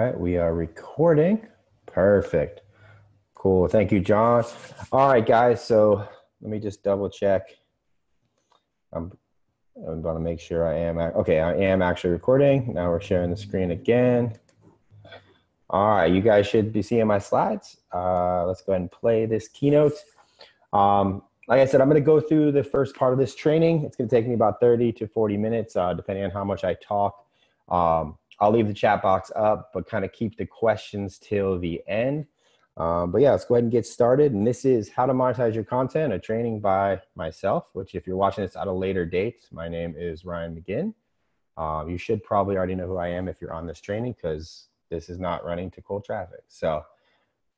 right, we are recording. Perfect. Cool. Thank you, John. All right, guys. So let me just double check. I'm going to make sure I am. Okay, I am actually recording. Now we're sharing the screen again. All right, you guys should be seeing my slides. Let's go ahead and play this keynote. Like I said, I'm going to go through the first part of this training. It's going to take me about 30 to 40 minutes, depending on how much I talk. I'll leave the chat box up, but kind of keep the questions till the end. But yeah, let's go ahead and get started. And this is How to Monetize Your Content, a training by myself, which if you're watching this at a later date, my name is Ryan Magin. You should probably already know who I am if you're on this training, because this is not running to cold traffic. So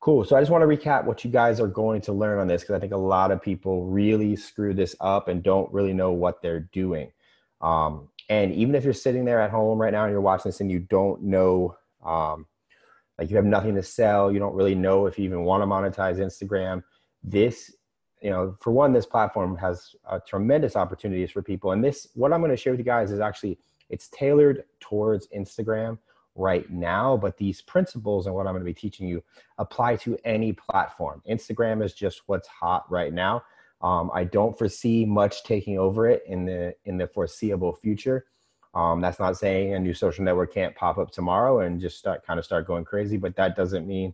cool. So I just want to recap what you guys are going to learn on this, because I think a lot of people really screw this up and don't really know what they're doing. And even if you're sitting there at home right now and you're watching this and you don't know, like you have nothing to sell, you don't really know if you even want to monetize Instagram, this, for one, this platform has tremendous opportunities for people. And this, what I'm going to share with you guys is actually, it's tailored towards Instagram right now, but these principles and what I'm going to be teaching you apply to any platform. Instagram is just what's hot right now. I don't foresee much taking over it in the foreseeable future. That's not saying a new social network can't pop up tomorrow and just start going crazy, but that doesn't mean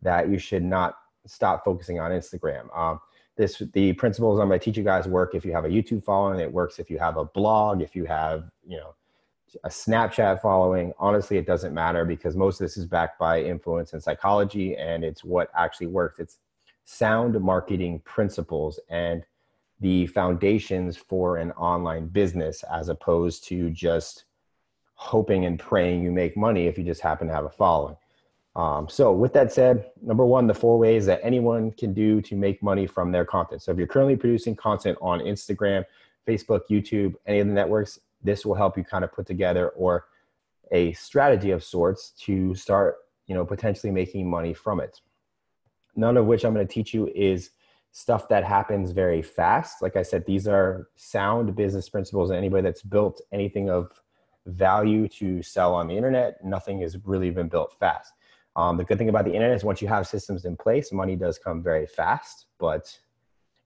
that you should not stop focusing on Instagram. The principles I'm going to teach you guys work if you have a YouTube following. It works if you have a blog, if you have a Snapchat following. Honestly, it doesn't matter, because most of this is backed by influence and psychology, and it's what actually works. It's sound marketing principles and the foundations for an online business, as opposed to just hoping and praying you make money if you just happen to have a following. So with that said, number one, the 4 ways that anyone can do to make money from their content. So if you're currently producing content on Instagram, Facebook, YouTube, any of the networks, this will help you kind of put together or a strategy of sorts to start, potentially making money from it. None of which I'm going to teach you is stuff that happens very fast. Like I said, these are sound business principles, and anybody that's built anything of value to sell on the internet, nothing has really been built fast. The good thing about the internet is once you have systems in place, money does come very fast, but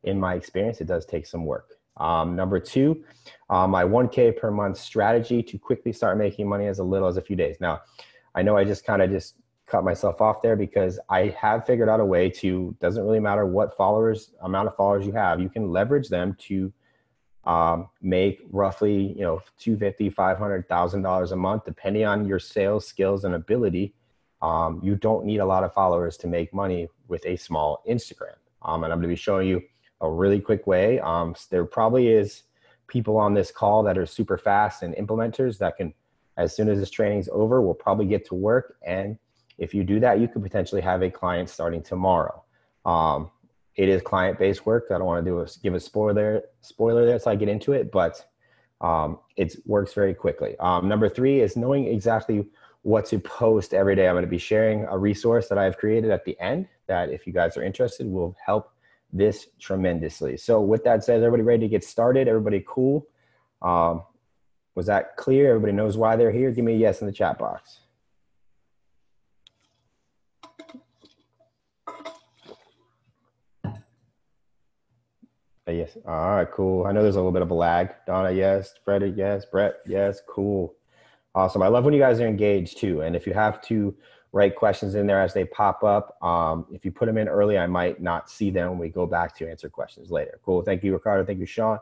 in my experience, it does take some work. Number two, my 1K per month strategy to quickly start making money as little as a few days. Now, I know I just kind of cut myself off there, because I have figured out a way to, doesn't really matter what amount of followers you have, you can leverage them to make roughly, $250,000, $500,000 a month, depending on your sales skills and ability. You don't need a lot of followers to make money with a small Instagram. And I'm going to be showing you a really quick way. There probably is people on this call that are super fast and implementers that can, as soon as this training is over, will probably get to work. And if you do that, you could potentially have a client starting tomorrow. It is client-based work. I don't want to give a spoiler there so I get into it, but it works very quickly. Number 3 is knowing exactly what to post every day. I'm going to be sharing a resource that I've created at the end that, if you guys are interested, will help this tremendously. So with that said, everybody ready to get started? Everybody cool? Was that clear? Everybody knows why they're here? Give me a yes in the chat box. Yes. All right, cool. I know there's a little bit of a lag. Donna, yes. Frederick, yes. Brett, yes. Cool. Awesome. I love when you guys are engaged too. And if you have to write questions in there as they pop up, if you put them in early, I might not see them when we go back to answer questions later. Cool. Thank you, Ricardo. Thank you, Sean.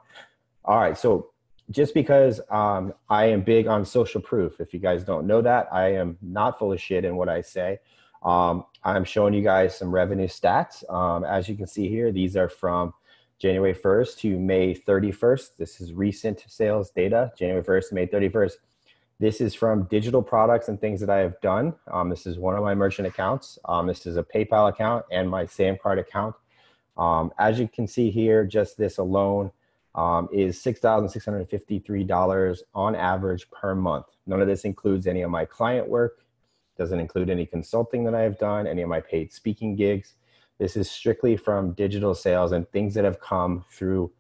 All right. So just because I am big on social proof, if you guys don't know that, I am not full of shit in what I say. I'm showing you guys some revenue stats. As you can see here, these are from January 1st to May 31st. This is recent sales data, January 1st to May 31st. This is from digital products and things that I have done. This is one of my merchant accounts. This is a PayPal account and my SamCard account. As you can see here, just this alone is $6,653 on average per month. None of this includes any of my client work. Doesn't include any consulting that I have done, any of my paid speaking gigs. This is strictly from digital sales and things that have come through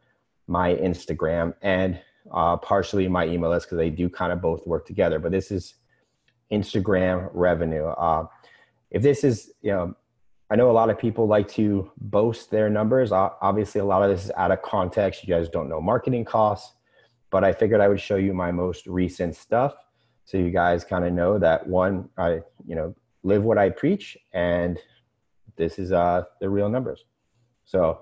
my Instagram and partially my email list, because they do kind of both work together. But this is Instagram revenue. If this is, I know a lot of people like to boast their numbers. Obviously, a lot of this is out of context. You guys don't know marketing costs, but I figured I would show you my most recent stuff so you guys kind of know that one, I live what I preach, and this is the real numbers. So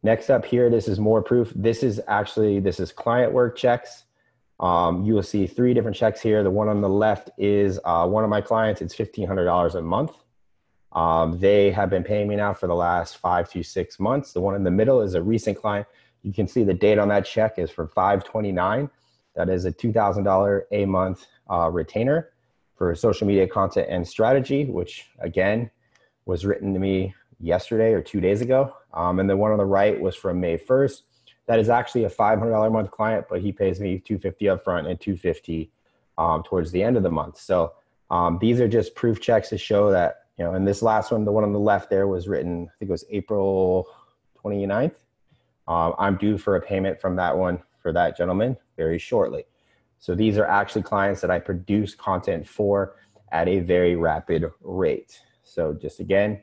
next up here, this is more proof. This is client work checks. You will see 3 different checks here. The one on the left is one of my clients. It's $1,500 a month. They have been paying me now for the last 5 to 6 months. The one in the middle is a recent client. You can see the date on that check is for 5/29. That is a $2,000 a month retainer for social media content and strategy, which again was written to me yesterday or 2 days ago. And the one on the right was from May 1st. That is actually a $500 a month client, but he pays me $250 upfront and $250 towards the end of the month. So these are just proof checks to show that, and this last one, the one on the left there was written, I think it was April 29th. I'm due for a payment from that one for that gentleman very shortly. So these are actually clients that I produce content for at a very rapid rate. So just again,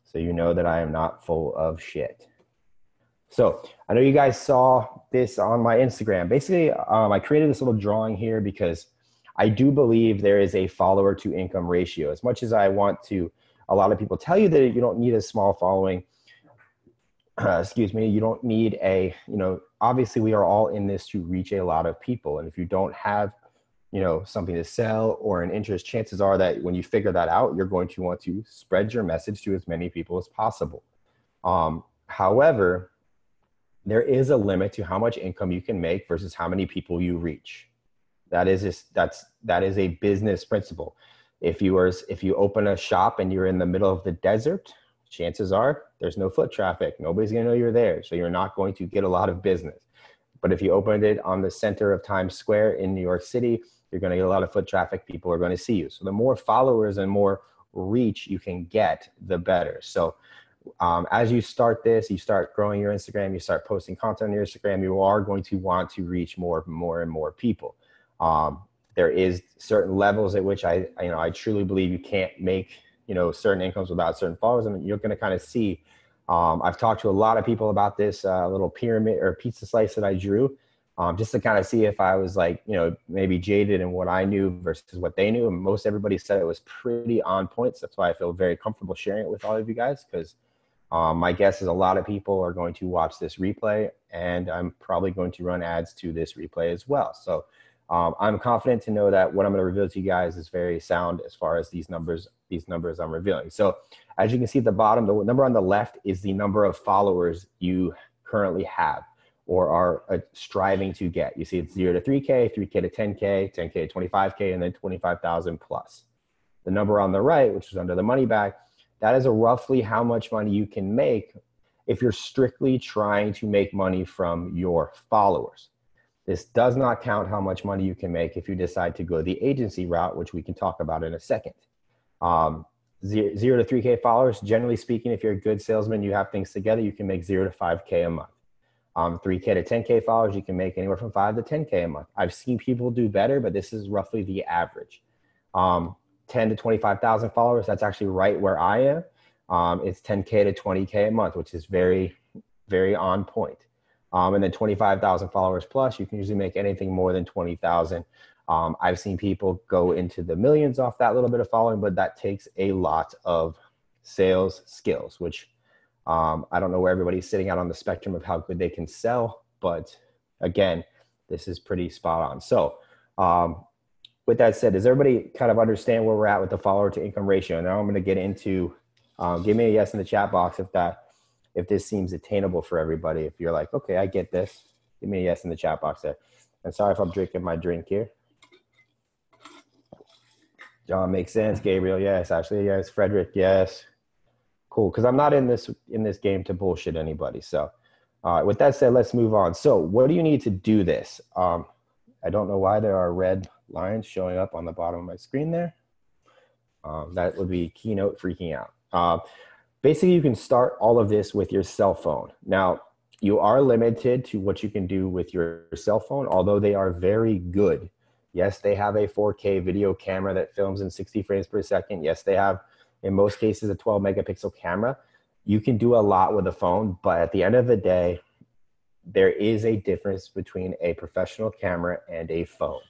so you know that I am not full of shit. So I know you guys saw this on my Instagram. Basically, I created this little drawing here because I do believe there is a follower to income ratio. As much as I want to, a lot of people tell you that you don't need a small following. You don't need obviously we are all in this to reach a lot of people. And if you don't have, something to sell or an interest, chances are that when you figure that out, you're going to want to spread your message to as many people as possible. However, there is a limit to how much income you can make versus how many people you reach. That is a business principle. If you open a shop and you're in the middle of the desert, chances are there's no foot traffic. Nobody's going to know you're there. So you're not going to get a lot of business. But if you opened it on the center of Times Square in New York City, you're going to get a lot of foot traffic. People are going to see you. So the more followers and more reach you can get, the better. So as you start this, you start growing your Instagram, you start posting content on your Instagram, you are going to want to reach more and more people. There is certain levels at which I truly believe you can't make, certain incomes without certain followers. And you're going to kind of see, I've talked to a lot of people about this little pyramid or pizza slice that I drew, just to kind of see if I was maybe jaded in what I knew versus what they knew. And most everybody said it was pretty on point. So that's why I feel very comfortable sharing it with all of you guys, because my guess is a lot of people are going to watch this replay, and I'm probably going to run ads to this replay as well. So I'm confident to know that what I'm going to reveal to you guys is very sound as far as these numbers I'm revealing. So as you can see at the bottom, the number on the left is the number of followers you currently have or are striving to get. You see it's 0 to 3K, 3K to 10K, 10K to 25K, and then 25,000 plus. The number on the right, which is under the money bag, that is roughly how much money you can make if you're strictly trying to make money from your followers. This does not count how much money you can make if you decide to go the agency route, which we can talk about in a second. 0 to 3K followers, generally speaking, if you're a good salesman, you have things together, you can make 0 to 5K a month. 3K to 10K followers, you can make anywhere from 5 to 10K a month. I've seen people do better, but this is roughly the average. 10 to 25,000 followers, that's actually right where I am. It's 10K to 20K a month, which is very, very on point. And then 25,000 followers plus, you can usually make anything more than 20,000. I've seen people go into the millions off that little bit of following, but that takes a lot of sales skills, which I don't know where everybody's sitting out on the spectrum of how good they can sell. But again, this is pretty spot on. So with that said, does everybody kind of understand where we're at with the follower to income ratio? Now I'm going to get into, give me a yes in the chat box if this seems attainable for everybody. If you're like, okay, I get this, give me a yes in the chat box there. And sorry if I'm drinking my drink here. John, makes sense. Gabriel, yes. Ashley, yes. Frederick, yes. Cool, because I'm not in this game to bullshit anybody. So with that said, let's move on. So what do you need to do this? I don't know why there are red lines showing up on the bottom of my screen there. That would be Keynote freaking out. Basically, you can start all of this with your cell phone. Now, you are limited to what you can do with your cell phone, although they are very good Yes, they have a 4K video camera that films in 60 frames per second. Yes, they have, in most cases, a 12 megapixel camera. You can do a lot with a phone, but at the end of the day, there is a difference between a professional camera and a phone.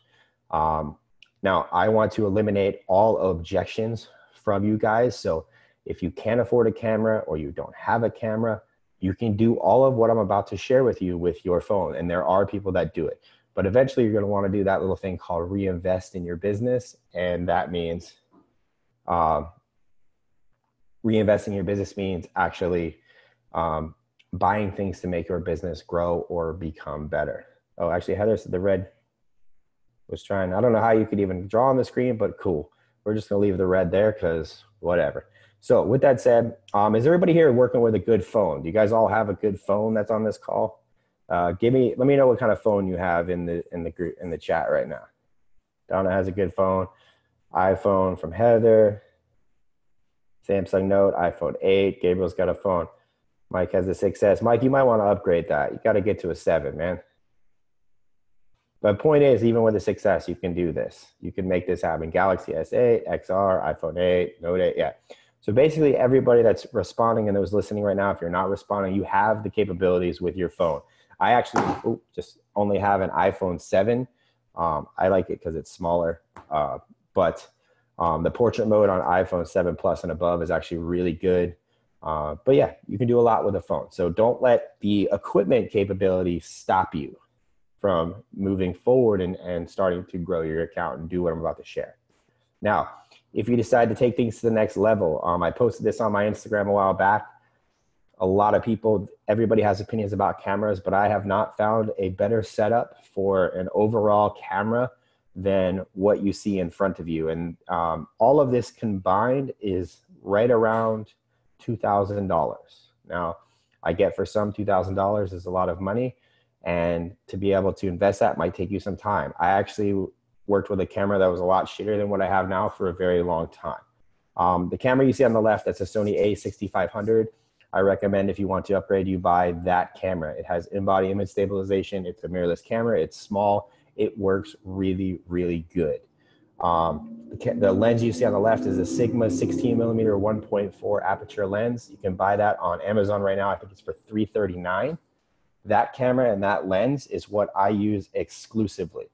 Now, I want to eliminate all objections from you guys. So if you can't afford a camera or you don't have a camera, you can do all of what I'm about to share with you with your phone. And there are people that do it. But eventually, you're going to want to do that little thing called reinvest in your business. And that means reinvesting in your business means actually buying things to make your business grow or become better. Oh, actually, Heather said the red was trying. I don't know how you could even draw on the screen, but cool. We're just going to leave the red there because whatever. So with that said, is everybody here working with a good phone? Do you guys all have a good phone that's on this call? Let me know what kind of phone you have in the group, in the chat right now. Donna has a good phone. iPhone from Heather. Samsung Note, iPhone 8. Gabriel's got a phone. Mike has a 6S. Mike, you might want to upgrade that. You got to get to a 7, man. But point is, even with a 6S, you can do this. You can make this happen. Galaxy S8, XR, iPhone 8, Note 8, yeah. So basically, everybody that's responding and those listening right now, if you're not responding, you have the capabilities with your phone. I actually just only have an iPhone 7. I like it because it's smaller. But the portrait mode on iPhone 7 Plus and above is actually really good. But yeah, you can do a lot with a phone. So don't let the equipment capability stop you from moving forward and starting to grow your account and do what I'm about to share. Now, if you decide to take things to the next level, I posted this on my Instagram a while back. A lot of people, everybody has opinions about cameras, but I have not found a better setup for an overall camera than what you see in front of you. And all of this combined is right around $2,000. Now, I get for some $2,000 is a lot of money. And to be able to invest that might take you some time. I actually worked with a camera that was a lot shitter than what I have now for a very long time. The camera you see on the left, that's a Sony a6500. I recommend if you want to upgrade, you buy that camera. It has in-body image stabilization. It's a mirrorless camera. It's small. It works really, really good. The lens you see on the left is a Sigma 16 millimeter 1.4 aperture lens. You can buy that on Amazon right now. I think it's for $339. That camera and that lens is what I use exclusively.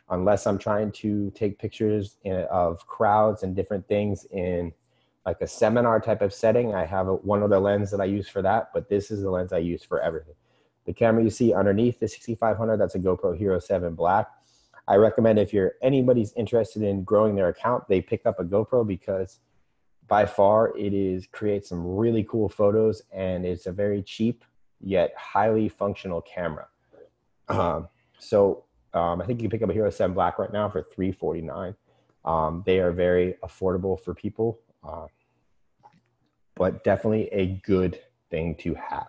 Unless I'm trying to take pictures of crowds and different things in like a seminar type of setting, I have one other lens that I use for that, but this is the lens I use for everything. The camera you see underneath the 6500, that's a GoPro Hero 7 Black. I recommend if anybody's interested in growing their account, they pick up a GoPro because by far creates some really cool photos and it's a very cheap yet highly functional camera. I think you can pick up a Hero 7 Black right now for $349. They are very affordable for people, but definitely a good thing to have.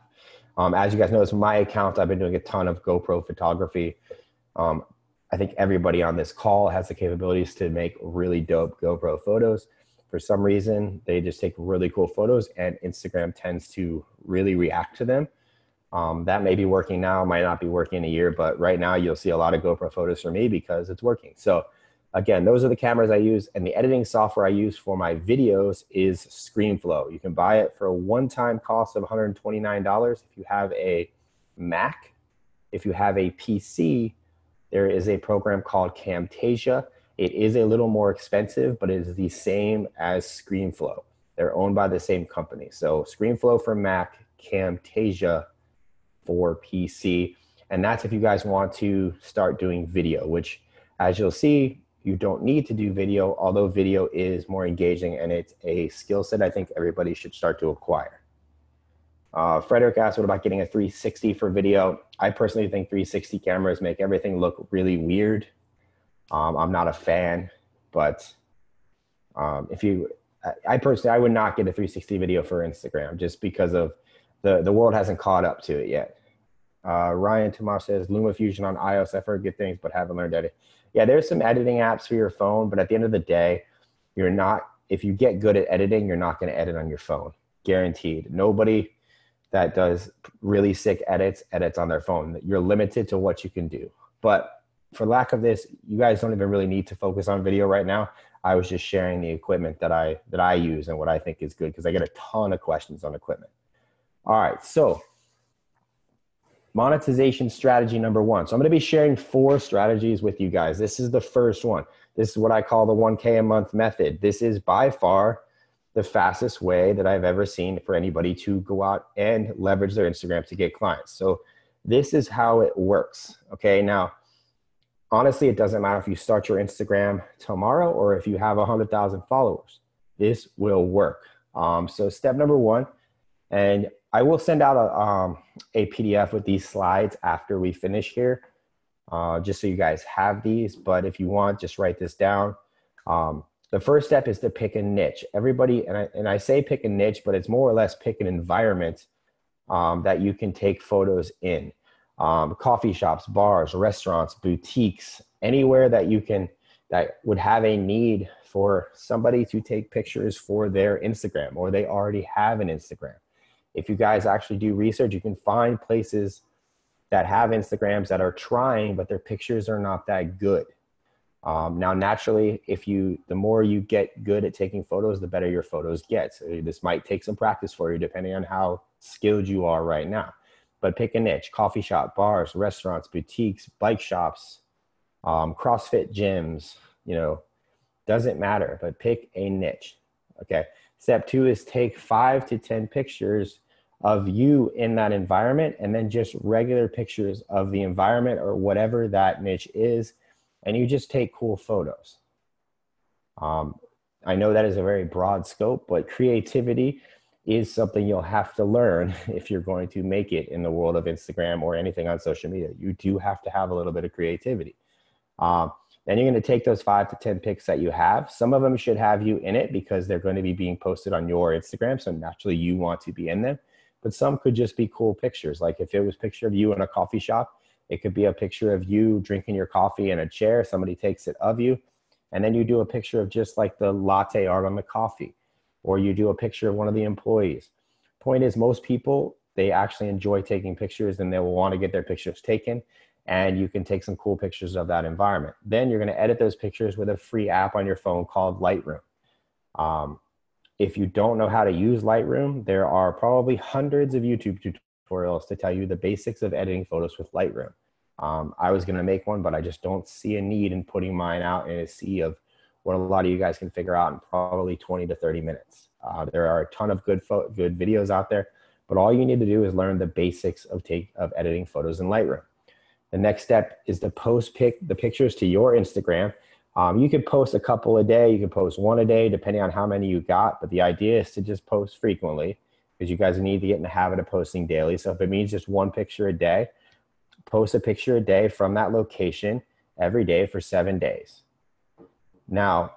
As you guys know, it's my account. I've been doing a ton of GoPro photography. I think everybody on this call has the capabilities to make really dope GoPro photos. For some reason, they just take really cool photos and Instagram tends to really react to them. That may be working now, might not be working in a year, but right now you'll see a lot of GoPro photos for me because it's working. So again, those are the cameras I use, and the editing software I use for my videos is ScreenFlow. You can buy it for a one-time cost of $129 if you have a Mac. If you have a PC, there is a program called Camtasia. It is a little more expensive, but it is the same as ScreenFlow. They're owned by the same company. So ScreenFlow for Mac, Camtasia for PC. And that's if you guys want to start doing video, which as you'll see, you don't need to do video, although video is more engaging and it's a skill set I think everybody should start to acquire. Frederick asked, what about getting a 360 for video? I personally think 360 cameras make everything look really weird. I'm not a fan, but I personally would not get a 360 video for Instagram just because of the world hasn't caught up to it yet. Ryan Tomas says, LumaFusion on iOS, I've heard good things, but haven't learned editing. Yeah, there's some editing apps for your phone, but at the end of the day, if you get good at editing, you're not going to edit on your phone. Guaranteed. Nobody that does really sick edits on their phone. You're limited to what you can do. But for lack of this, you guys don't even really need to focus on video right now. I was just sharing the equipment that I use and what I think is good, because I get a ton of questions on equipment. All right, so monetization strategy number one. So I'm going to be sharing 4 strategies with you guys. This is the first one. This is what I call the 1K a month method. This is by far the fastest way that I've ever seen for anybody to go out and leverage their Instagram to get clients. So this is how it works. Okay, now honestly, it doesn't matter if you start your Instagram tomorrow or if you have 100,000 followers. This will work. So step number one, and I will send out a PDF with these slides after we finish here, just so you guys have these. But if you want, just write this down. The first step is to pick a niche. Everybody, and I say pick a niche, but it's more or less pick an environment that you can take photos in. Coffee shops, bars, restaurants, boutiques, anywhere that you can, that would have a need for somebody to take pictures for their Instagram, or they already have an Instagram. If you guys actually do research, you can find places that have Instagrams that are trying, but their pictures are not that good. Now, naturally, the more you get good at taking photos, the better your photos get. So this might take some practice for you, depending on how skilled you are right now. But pick a niche: coffee shop, bars, restaurants, boutiques, bike shops, CrossFit gyms, doesn't matter, but pick a niche. Okay. Step 2 is take 5 to 10 pictures of you in that environment, and then just regular pictures of the environment or whatever that niche is. And you just take cool photos. I know that is a very broad scope, but creativity is something you'll have to learn if you're going to make it in the world of Instagram or anything on social media. You do have to have a little bit of creativity. Then you're going to take those 5 to 10 pics that you have. Some of them should have you in it because they're going to be being posted on your Instagram. So naturally you want to be in them, but some could just be cool pictures. Like if it was a picture of you in a coffee shop, it could be a picture of you drinking your coffee in a chair. Somebody takes it of you, and then you do a picture of just like the latte art on the coffee, or you do a picture of one of the employees. Point is, most people, they actually enjoy taking pictures, and they will want to get their pictures taken, and you can take some cool pictures of that environment. Then you're going to edit those pictures with a free app on your phone called Lightroom. If you don't know how to use Lightroom, there are probably hundreds of YouTube tutorials to tell you the basics of editing photos with Lightroom. I was going to make one, but I just don't see a need in putting mine out in a sea of what a lot of you guys can figure out in probably 20 to 30 minutes. There are a ton of good videos out there, but all you need to do is learn the basics of editing photos in Lightroom. The next step is to post the pictures to your Instagram. You could post a couple a day. You can post 1 a day, depending on how many you got. But the idea is to just post frequently, because you guys need to get in the habit of posting daily. So if it means just 1 picture a day, post a picture a day from that location every day for 7 days. Now,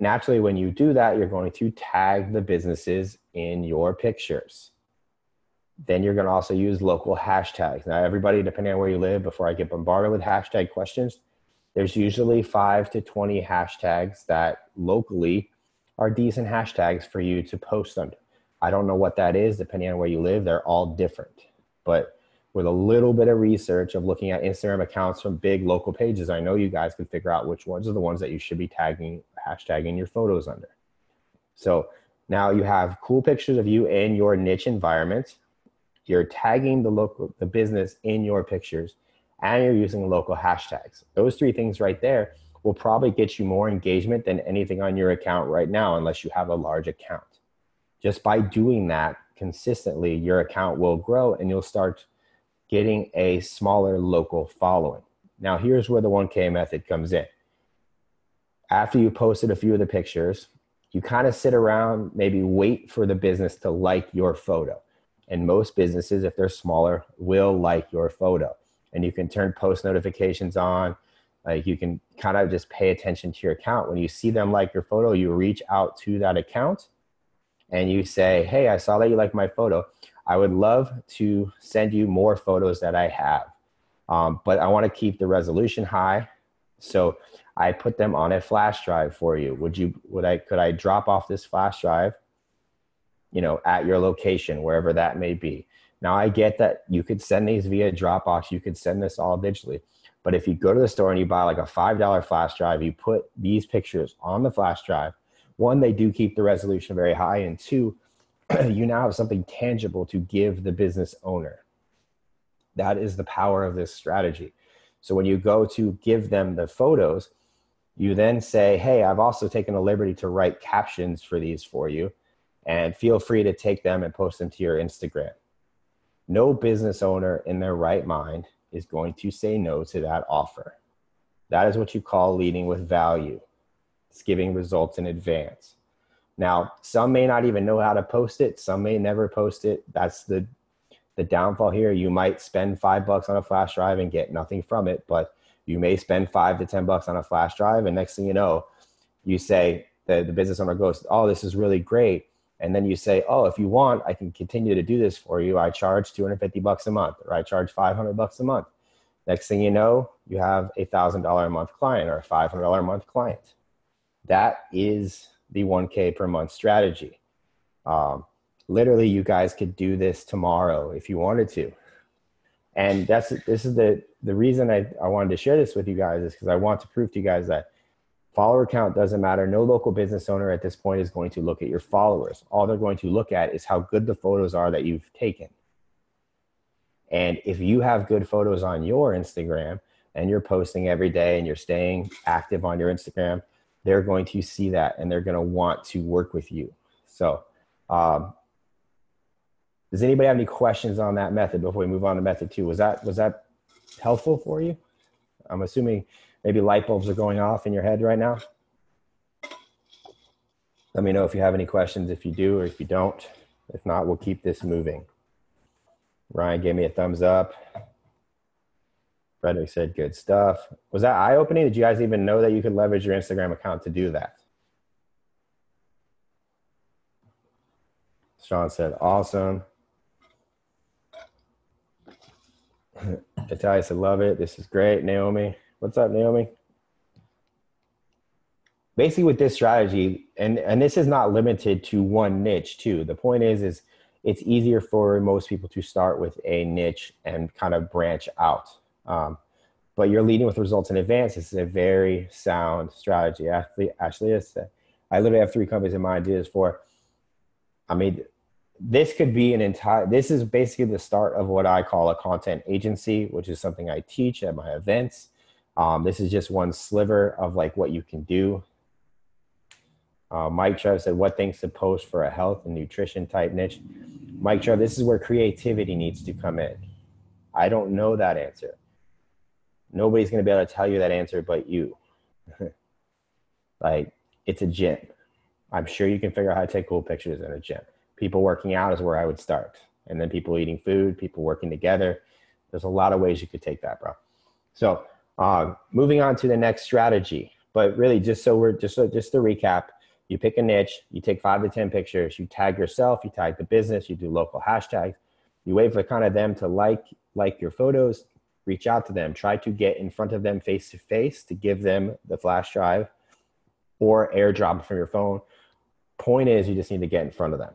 naturally, when you do that, you're going to tag the businesses in your pictures. Then you're going to also use local hashtags. Now, everybody, depending on where you live, before I get bombarded with hashtag questions, there's usually 5 to 20 hashtags that locally are decent hashtags for you to post under. I don't know what that is, depending on where you live. They're all different. But with a little bit of research of looking at Instagram accounts from big local pages, I know you guys can figure out which ones are the ones that you should be hashtagging your photos under. So now you have cool pictures of you in your niche environment. You're tagging the business in your pictures, and you're using local hashtags. Those 3 things right there will probably get you more engagement than anything on your account right now, unless you have a large account. Just by doing that consistently, your account will grow and you'll start getting a smaller local following. Now, here's where the 1K method comes in. After you posted a few of the pictures, you kind of sit around, maybe wait for the business to like your photo. And most businesses, if they're smaller, will like your photo. And you can turn post notifications on. Like, you can kind of just pay attention to your account. When you see them like your photo, you reach out to that account and you say, hey, I saw that you like my photo. I would love to send you more photos that I have, but I want to keep the resolution high. So I put them on a flash drive for you. Could I drop off this flash drive, at your location, wherever that may be? Now, I get that you could send these via Dropbox. You could send this all digitally, But if you go to the store and you buy like a $5 flash drive, you put these pictures on the flash drive. One, they do keep the resolution very high. And two, you now have something tangible to give the business owner. That is the power of this strategy. So when you go to give them the photos, you then say, hey, I've also taken a liberty to write captions for these for you, and feel free to take them and post them to your Instagram. No business owner in their right mind is going to say no to that offer. That is what you call leading with value. It's giving results in advance. Now, some may not even know how to post it. Some may never post it. That's the downfall here. You might spend $5 on a flash drive and get nothing from it, but you may spend $5 to $10 on a flash drive. And next thing you know, you say, the business owner goes, oh, this is really great. And then you say, oh, if you want, I can continue to do this for you. I charge $250 a month, or I charge $500 a month. Next thing you know, you have a $1,000 a month client or a $500 a month client. That is the 1K per month strategy. Literally, you guys could do this tomorrow if you wanted to. And this is the reason I wanted to share this with you guys, is because I want to prove to you guys that follower count doesn't matter. No local business owner at this point is going to look at your followers. All they're going to look at is how good the photos are that you've taken. And if you have good photos on your Instagram and you're posting every day and you're staying active on your Instagram, they're going to see that and they're going to want to work with you. So, does anybody have any questions on that method before we move on to method 2? Was that helpful for you? I'm assuming maybe light bulbs are going off in your head right now. Let me know if you have any questions, if you do or if you don't. If not, we'll keep this moving. Ryan gave me a thumbs up. Frederick said good stuff. Was that eye-opening? Did you guys even know that you could leverage your Instagram account to do that? Sean said awesome. Natalia said love it. This is great. Naomi. What's up, Naomi? Basically with this strategy, and this is not limited to one niche too. The point is it's easier for most people to start with a niche and kind of branch out. But you're leading with results in advance. This is a very sound strategy. Actually, I literally have 3 companies in mind to do this for. I mean, this could be this is basically the start of what I call a content agency, which is something I teach at my events. This is just one sliver of like what you can do. Mike Trev said, what things to post for a health and nutrition type niche? Mike Trev, this is where creativity needs to come in. I don't know that answer. Nobody's going to be able to tell you that answer but you. Like, it's a gym. I'm sure you can figure out how to take cool pictures in a gym. People working out is where I would start. And then people eating food, people working together. There's a lot of ways you could take that, bro. So moving on to the next strategy. But really, just to recap, you pick a niche, you take 5 to 10 pictures, you tag yourself, you tag the business, you do local hashtags, you wait for kind of them to like your photos, reach out to them, try to get in front of them face to face to give them the flash drive or airdrop from your phone. Point is, you just need to get in front of them.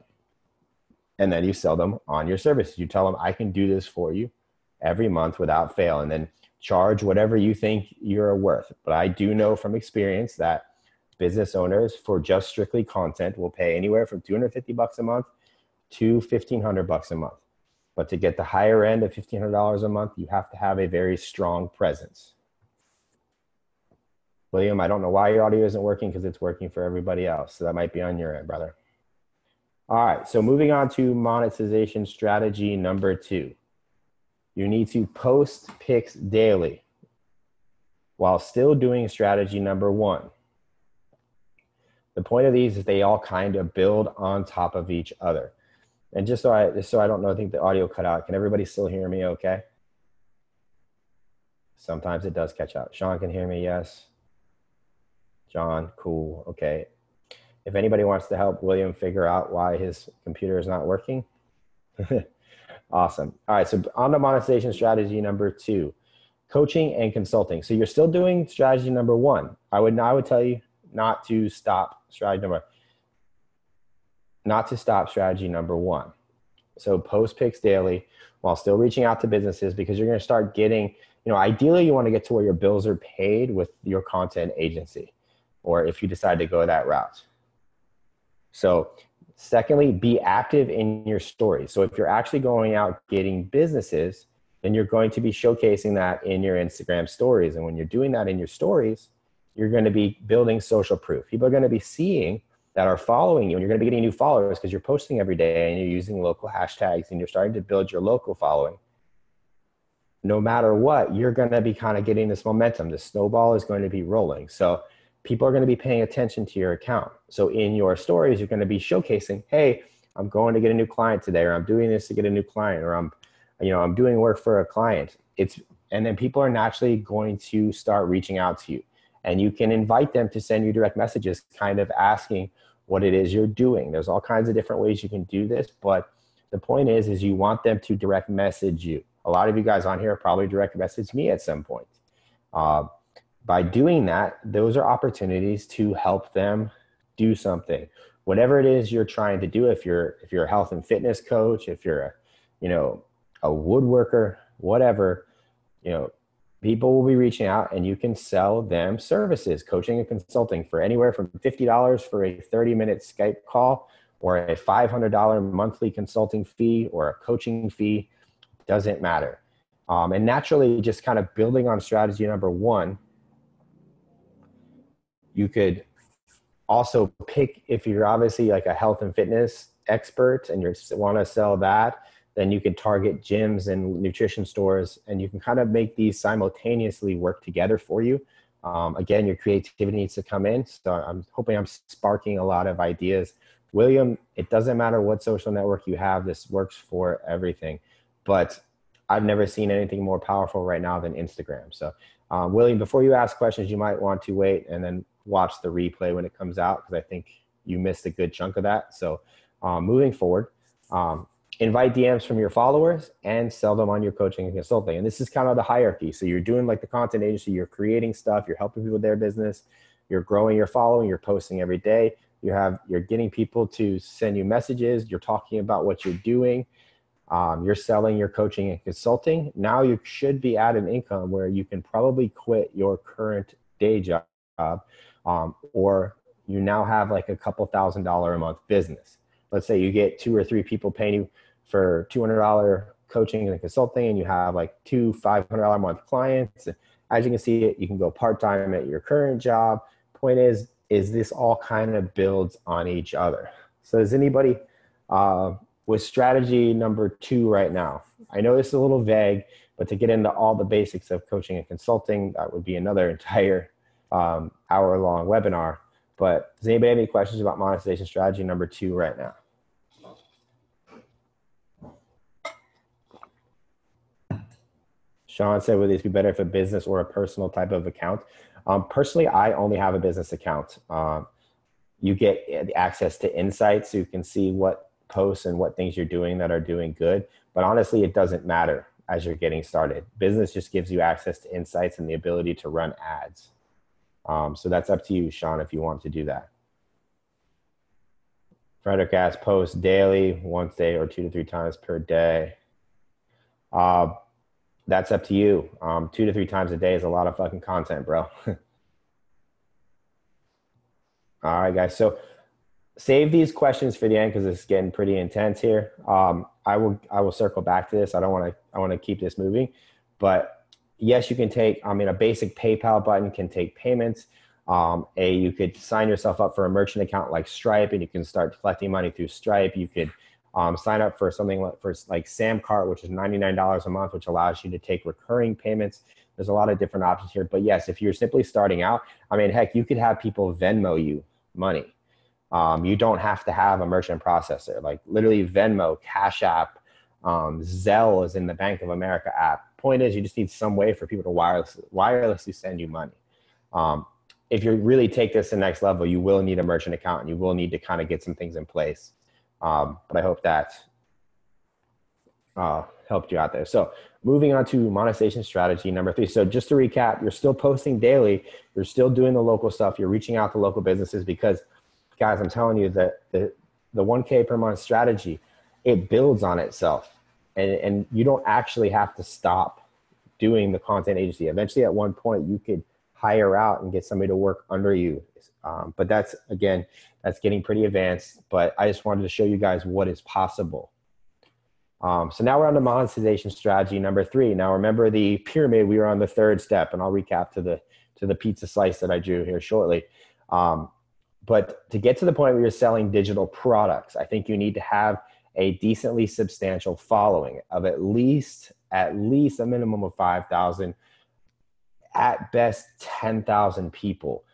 And then you sell them on your services. You tell them, I can do this for you every month without fail, and then charge whatever you think you're worth. But I do know from experience that business owners for just strictly content will pay anywhere from $250 a month to $1,500 a month. But to get the higher end of $1,500 a month, you have to have a very strong presence. William, I don't know why your audio isn't working, because it's working for everybody else. So that might be on your end, brother. All right, so moving on to monetization strategy number 2. You need to post pics daily while still doing strategy number 1. The point of these is they all kind of build on top of each other. And just so I don't know, I think the audio cut out. Can everybody still hear me okay? Sometimes it does catch out. Sean can hear me, yes. John, cool, okay. If anybody wants to help William figure out why his computer is not working. Awesome. All right, so on to monetization strategy number 2, coaching and consulting. So you're still doing strategy number 1. I would tell you not to stop strategy number 1. So post pics daily while still reaching out to businesses, because you're going to start getting, ideally you want to get to where your bills are paid with your content agency, or if you decide to go that route. So secondly, be active in your stories. So if you're actually going out getting businesses, then you're going to be showcasing that in your Instagram stories. And when you're doing that in your stories, you're going to be building social proof. People are going to be seeing that are following you, and you're going to be getting new followers because you're posting every day and you're using local hashtags and you're starting to build your local following. No matter what, you're going to be kind of getting this momentum. The snowball is going to be rolling. So people are going to be paying attention to your account. So in your stories, you're going to be showcasing, hey, I'm going to get a new client today, or I'm doing this to get a new client, or I'm doing work for a client. And then people are naturally going to start reaching out to you. And you can invite them to send you direct messages, kind of asking what it is you're doing. There's all kinds of different ways you can do this, but the point is you want them to direct message you. A lot of you guys on here probably direct message me at some point. By doing that, those are opportunities to help them do something. Whatever it is you're trying to do, if you're a health and fitness coach, if you're a woodworker, whatever, people will be reaching out and you can sell them services, coaching and consulting for anywhere from $50 for a 30-minute Skype call, or a $500 monthly consulting fee, or a coaching fee. Doesn't matter. And naturally, just kind of building on strategy number one, you could also pick, if you're obviously like a health and fitness expert and you want to sell that, then you can target gyms and nutrition stores, and you can kind of make these simultaneously work together for you. Again, your creativity needs to come in. So I'm hoping I'm sparking a lot of ideas. William, it doesn't matter what social network you have, this works for everything. But I've never seen anything more powerful right now than Instagram. So William, before you ask questions, you might want to wait and then watch the replay when it comes out, because I think you missed a good chunk of that. So moving forward, invite DMs from your followers and sell them on your coaching and consulting. And this is kind of the hierarchy. So you're doing like the content agency, you're creating stuff, you're helping people with their business, you're growing your following, you're posting every day, you're getting people to send you messages, you're talking about what you're doing, you're selling your coaching and consulting. Now you should be at an income where you can probably quit your current day job, or you now have like a couple $1,000s a month business. Let's say you get 2 or 3 people paying you for $200 coaching and consulting, and you have like 2 $500 a month clients. As you can see, you can go part-time at your current job. Point is this all kind of builds on each other. So does anybody with strategy number 2 right now? I know this is a little vague, but to get into all the basics of coaching and consulting, that would be another entire hour-long webinar. But does anybody have any questions about monetization strategy number 2 right now? Sean said, would this be better if a business or a personal type of account? Personally, I only have a business account. You get access to insights, so you can see what posts and what things you're doing that are doing good. But honestly, it doesn't matter as you're getting started. Business just gives you access to insights and the ability to run ads. So that's up to you, Sean, if you want to do that. Frederick asks, post daily, once a day, or 2 to 3 times per day. That's up to you. 2 to 3 times a day is a lot of fucking content, bro. All right, guys. So save these questions for the end because it's getting pretty intense here. I will circle back to this. I want to keep this moving, but yes, you can take, a basic PayPal button can take payments. You could sign yourself up for a merchant account like Stripe, and you can start collecting money through Stripe. You could sign up for something like Samcart, which is $99 a month, which allows you to take recurring payments. There's a lot of different options here. But yes, if you're simply starting out, heck, you could have people Venmo you money. You don't have to have a merchant processor. Like literally Venmo, Cash App, Zelle is in the Bank of America app. Point is, you just need some way for people to wirelessly send you money. If you really take this to the next level, you will need a merchant account and you will need to kind of get some things in place. But I hope that helped you out there. So moving on to monetization strategy number 3. So just to recap, you're still posting daily. You're still doing the local stuff. You're reaching out to local businesses because, guys, I'm telling you that the 1K per month strategy, it builds on itself. And you don't actually have to stop doing the content agency. Eventually, at one point, you could hire out and get somebody to work under you. But that's getting pretty advanced. But I just wanted to show you guys what is possible. So now we're on the monetization strategy number 3. Now remember the pyramid, we were on the 3rd step, and I'll recap to the pizza slice that I drew here shortly. But to get to the point where you're selling digital products, I think you need to have a decently substantial following of at least a minimum of 5,000, at best 10,000 people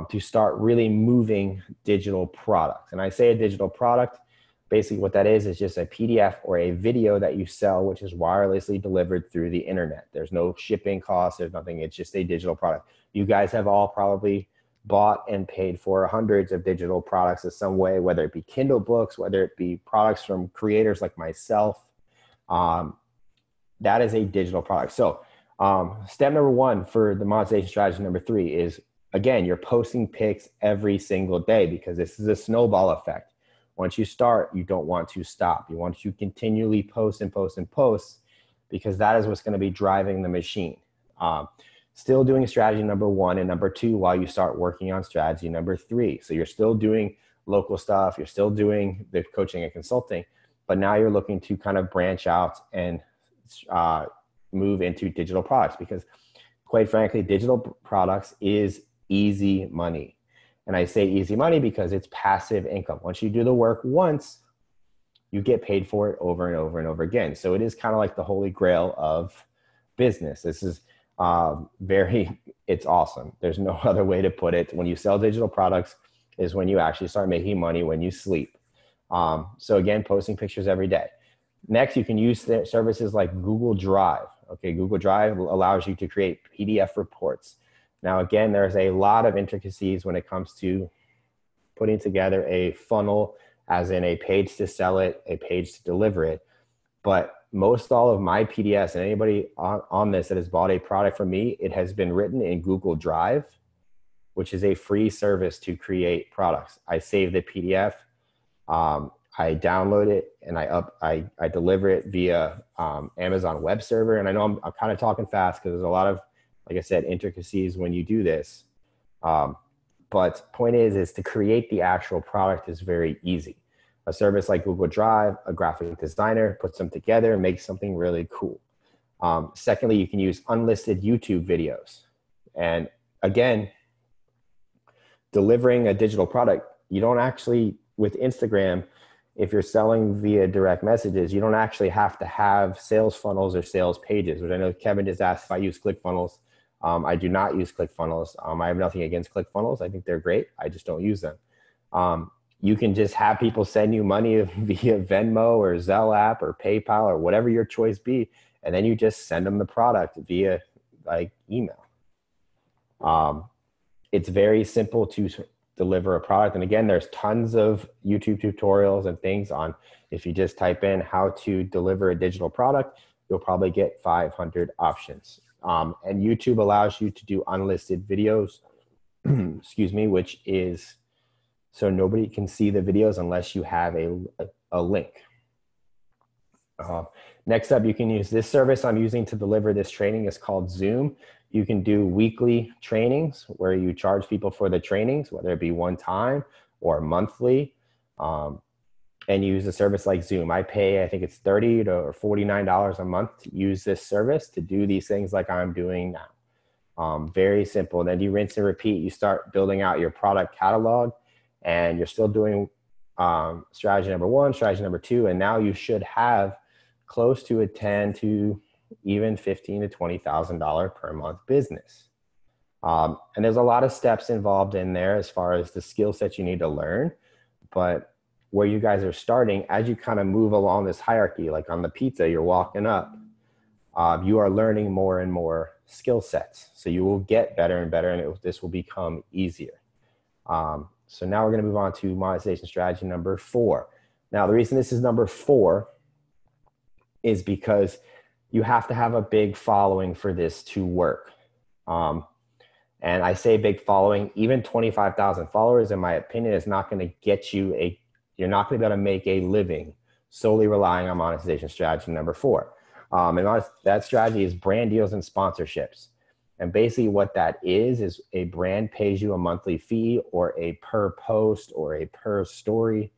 to start really moving digital products. And I say a digital product, basically what that is just a PDF or a video that you sell, which is wirelessly delivered through the internet. There's no shipping costs, there's nothing, it's just a digital product. You guys have all probably bought and paid for hundreds of digital products in some way, whether it be Kindle books, whether it be products from creators like myself. That is a digital product. So step number 1 for the monetization strategy number 3 is, again, you're posting pics every single day, because this is a snowball effect. Once you start, you don't want to stop. You want to continually post and post and post, because that is what's going to be driving the machine. Still doing strategy number 1 and number 2 while you start working on strategy number 3. So you're still doing local stuff. You're still doing the coaching and consulting, but now you're looking to kind of branch out and move into digital products, because quite frankly, digital products is easy money. And I say easy money because it's passive income. Once you do the work once, you get paid for it over and over and over again. So it is kind of like the holy grail of business. This is it's awesome. There's no other way to put it. When you sell digital products is when you actually start making money when you sleep. So again, posting pictures every day. Next, you can use services like Google Drive. Okay, Google Drive allows you to create PDF reports. Now, again, there's a lot of intricacies when it comes to putting together a funnel, as in a page to sell it, a page to deliver it. But most all of my PDFs, and anybody on this that has bought a product from me, it has been written in Google Drive, which is a free service to create products. I save the PDF, I download it, and I deliver it via Amazon Web Server. And I know I'm kind of talking fast because there's a lot of, like I said, intricacies when you do this. But point is to create the actual product is very easy. A service like Google Drive, a graphic designer puts them together and makes something really cool. Secondly, you can use unlisted YouTube videos. And again, delivering a digital product, you don't actually, with Instagram, if you're selling via direct messages, you don't actually have to have sales funnels or sales pages, which I know Kevin just asked if I use ClickFunnels. I do not use ClickFunnels. I have nothing against ClickFunnels. I think they're great. I just don't use them. You can just have people send you money via Venmo or Zelle app or PayPal or whatever your choice be, and then you just send them the product via like email. It's very simple to deliver a product. And again, there's tons of YouTube tutorials and things on, if you just type in how to deliver a digital product, you'll probably get 500 options. And YouTube allows you to do unlisted videos, excuse me, which is so nobody can see the videos unless you have a link. Next up, you can use this service I'm using to deliver this training. It's called Zoom. You can do weekly trainings where you charge people for the trainings, whether it be one time or monthly, and use a service like Zoom. I pay, I think it's $30 to $49 a month to use this service to do these things like I'm doing now. Very simple. Then you rinse and repeat. You start building out your product catalog, and you're still doing strategy number 1, strategy number 2, and now you should have close to a $10 to even $15,000 to $20,000 per month business. And there's a lot of steps involved in there as far as the skill sets you need to learn. But where you guys are starting, as you kind of move along this hierarchy, like on the pizza, you're walking up, you are learning more and more skill sets. So you will get better and better, and this will become easier. So now we're going to move on to monetization strategy number 4. Now, the reason this is number 4 is because you have to have a big following for this to work. And I say big following, even 25,000 followers, in my opinion, is not going to get you you're not going to be able to make a living solely relying on monetization strategy number 4. And that strategy is brand deals and sponsorships. And basically what that is a brand pays you a monthly fee or a per post or a per story.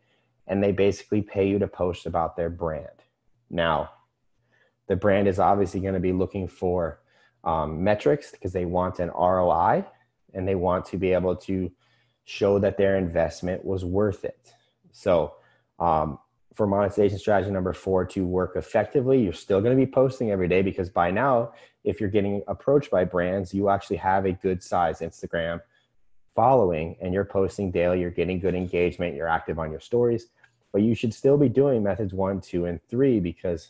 And they basically pay you to post about their brand. Now, the brand is obviously going to be looking for metrics because they want an ROI and they want to be able to show that their investment was worth it. So for monetization strategy number 4 to work effectively, you're still going to be posting every day, because by now, if you're getting approached by brands, you actually have a good size Instagram following and you're posting daily, you're getting good engagement, you're active on your stories. But you should still be doing methods 1, 2, and 3 because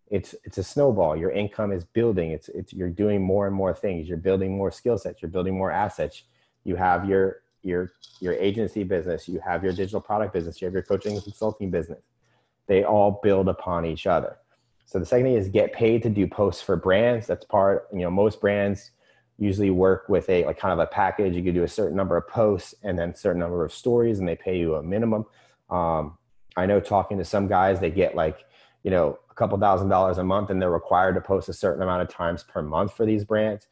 it's a snowball. Your income is building. You're doing more and more things. You're building more skill sets. You're building more assets. You have your agency business. You have your digital product business. You have your coaching and consulting business. They all build upon each other. So the second thing is get paid to do posts for brands. That's part, most brands usually work with a kind of a package. You could do a certain number of posts and then a certain number of stories, and they pay you a minimum. I know talking to some guys, they get a couple $1,000s a month, and they're required to post a certain amount of times per month for these brands.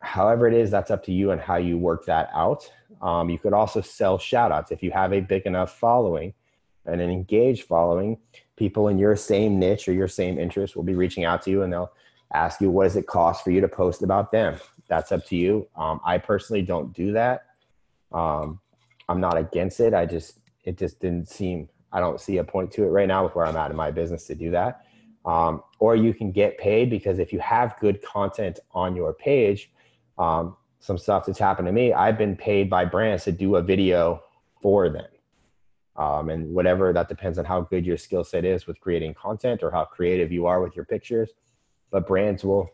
However it is, that's up to you and how you work that out. You could also sell shout outs. If you have a big enough following and an engaged following, people in your same niche or your same interest will be reaching out to you and they'll ask you, what does it cost for you to post about them? That's up to you. I personally don't do that. I'm not against it. It just didn't seem, I don't see a point to it right now with where I'm at in my business to do that. Or you can get paid, because if you have good content on your page, some stuff that's happened to me, I've been paid by brands to do a video for them. And whatever, that depends on how good your skill set is with creating content or how creative you are with your pictures. But brands will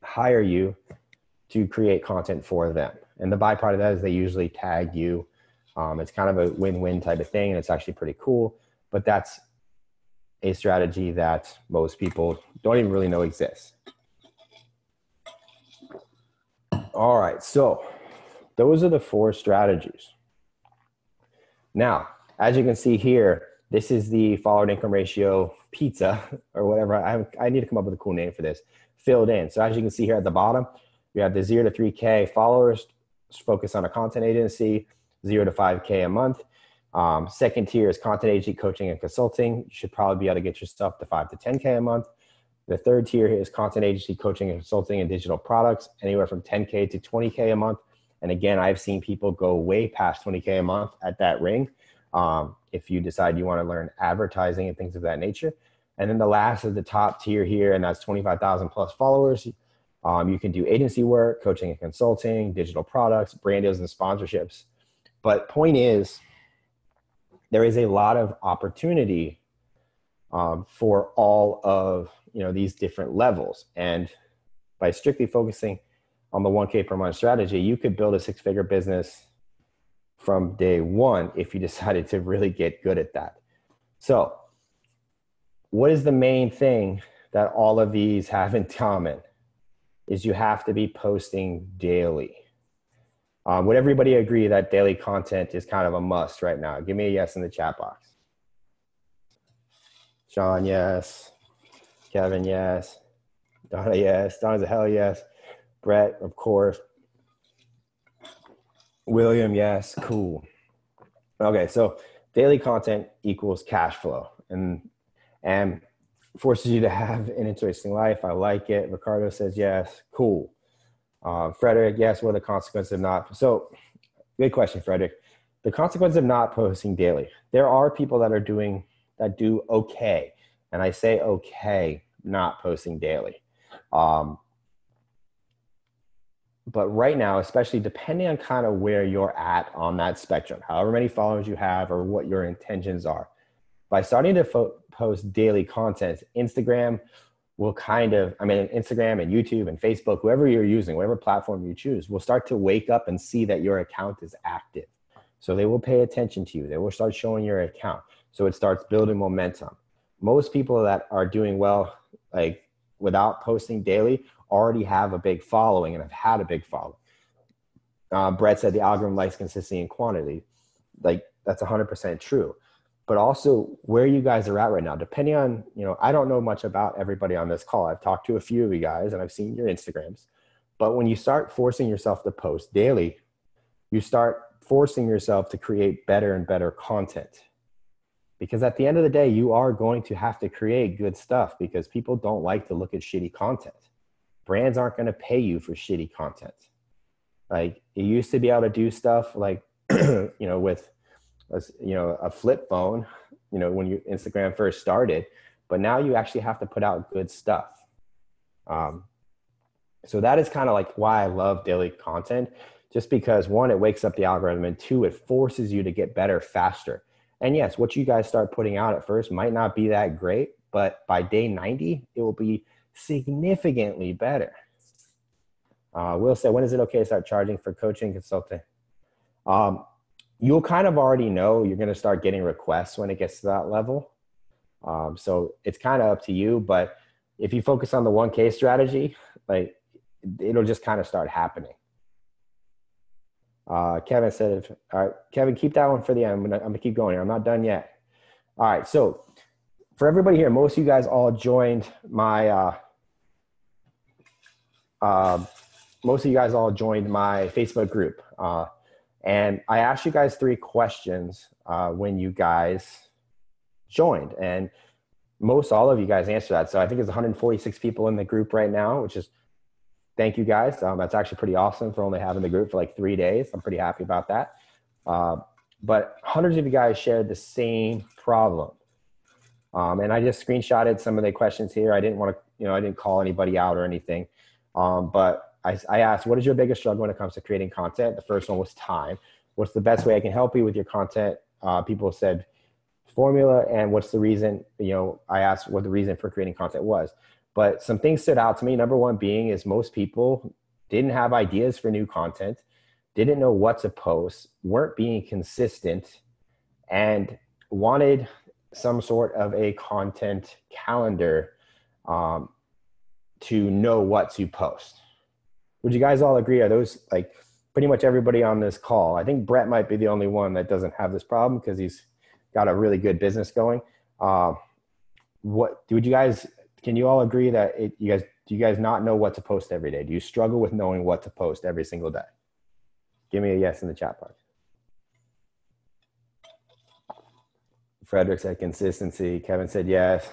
hire you to create content for them. And the byproduct of that is they usually tag you. It's kind of a win-win type of thing, and it's actually pretty cool. But that's a strategy that most people don't even really know exists. All right, so those are the 4 strategies. Now, as you can see here, this is the follower to income ratio pizza or whatever. I need to come up with a cool name for this, filled in. So as you can see here at the bottom, you have the 0 to 3K followers, focus on a content agency, 0 to 5K a month. Second tier is content agency, coaching, and consulting. You should probably be able to get yourself to 5 to 10K a month. The third tier is content agency, coaching, and consulting, and digital products, anywhere from 10K to 20K a month. And again, I've seen people go way past 20K a month at that ring. If you decide you want to learn advertising and things of that nature. And then the last is the top tier here, and that's 25,000 plus followers. You can do agency work, coaching and consulting, digital products, brand deals, and sponsorships. But point is, there is a lot of opportunity for all of these different levels. And by strictly focusing on the 1K per month strategy, you could build a 6-figure business from day one if you decided to really get good at that. So what is the main thing that all of these have in common? Is you have to be posting daily. Would everybody agree that daily content is kind of a must right now? Give me a yes in the chat box. Sean, yes. Kevin, yes. Donna, yes. Donna's a hell yes. Brett, of course. William, yes. Cool. Okay, so daily content equals cash flow and forces you to have an interesting life. I like it. Ricardo says yes. Cool. Frederick, yes. What are the consequences of not? So good question, Frederick. The consequence of not posting daily. There are people that do okay. And I say okay, not posting daily. But right now, especially depending on kind of where you're at on that spectrum, however many followers you have or what your intentions are, by starting to post daily content, Instagram will Instagram and YouTube and Facebook, whoever you're using, whatever platform you choose, will start to wake up and see that your account is active. So they will pay attention to you. They will start showing your account. So it starts building momentum. Most people that are doing well, without posting daily, already have a big following and have had a big following. Brett said the algorithm likes consistency and quantity. That's 100% true. but also where you guys are at right now, depending on, I don't know much about everybody on this call. I've talked to a few of you guys and I've seen your Instagrams, but when you start forcing yourself to post daily, you start forcing yourself to create better and better content. Because at the end of the day, you are going to have to create good stuff because people don't like to look at shitty content. Brands aren't going to pay you for shitty content. Like, you used to be able to do stuff like, with, a flip phone, when Instagram first started, but now you actually have to put out good stuff. So that is kind of like why I love daily content, just because one, it wakes up the algorithm, and two, it forces you to get better faster. And yes, what you guys start putting out at first might not be that great, but by day 90, it will be significantly better. Will said, when is it okay to start charging for coaching consulting? You'll kind of already know you're going to start getting requests when it gets to that level. So it's kind of up to you, but if you focus on the 1K strategy, like, it'll just kind of start happening. Kevin said, all right, Kevin, keep that one for the end. I'm gonna keep going here. I'm not done yet. All right. So for everybody here, most of you guys all joined my, Facebook group. And I asked you guys 3 questions when you guys joined, and all of you guys answered that. So I think there's 146 people in the group right now, which is, thank you guys. That's actually pretty awesome for only having the group for like 3 days. I'm pretty happy about that. But hundreds of you guys shared the same problem. And I just screenshotted some of the questions here. I didn't want to, I didn't call anybody out or anything. But I asked, what is your biggest struggle when it comes to creating content? The first one was time. What's the best way I can help you with your content? People said formula. And what's the reason, I asked what the reason for creating content was. But some things stood out to me. Number one being is most people didn't have ideas for new content, didn't know what to post, weren't being consistent, and wanted some sort of a content calendar to know what to post. Would you guys all agree? Are those, like, pretty much everybody on this call? I think Brett might be the only one that doesn't have this problem because he's got a really good business going. Can you all agree that do you guys not know what to post every day? Do you struggle with knowing what to post every single day? Give me a yes in the chat box. Frederick said consistency. Kevin said yes.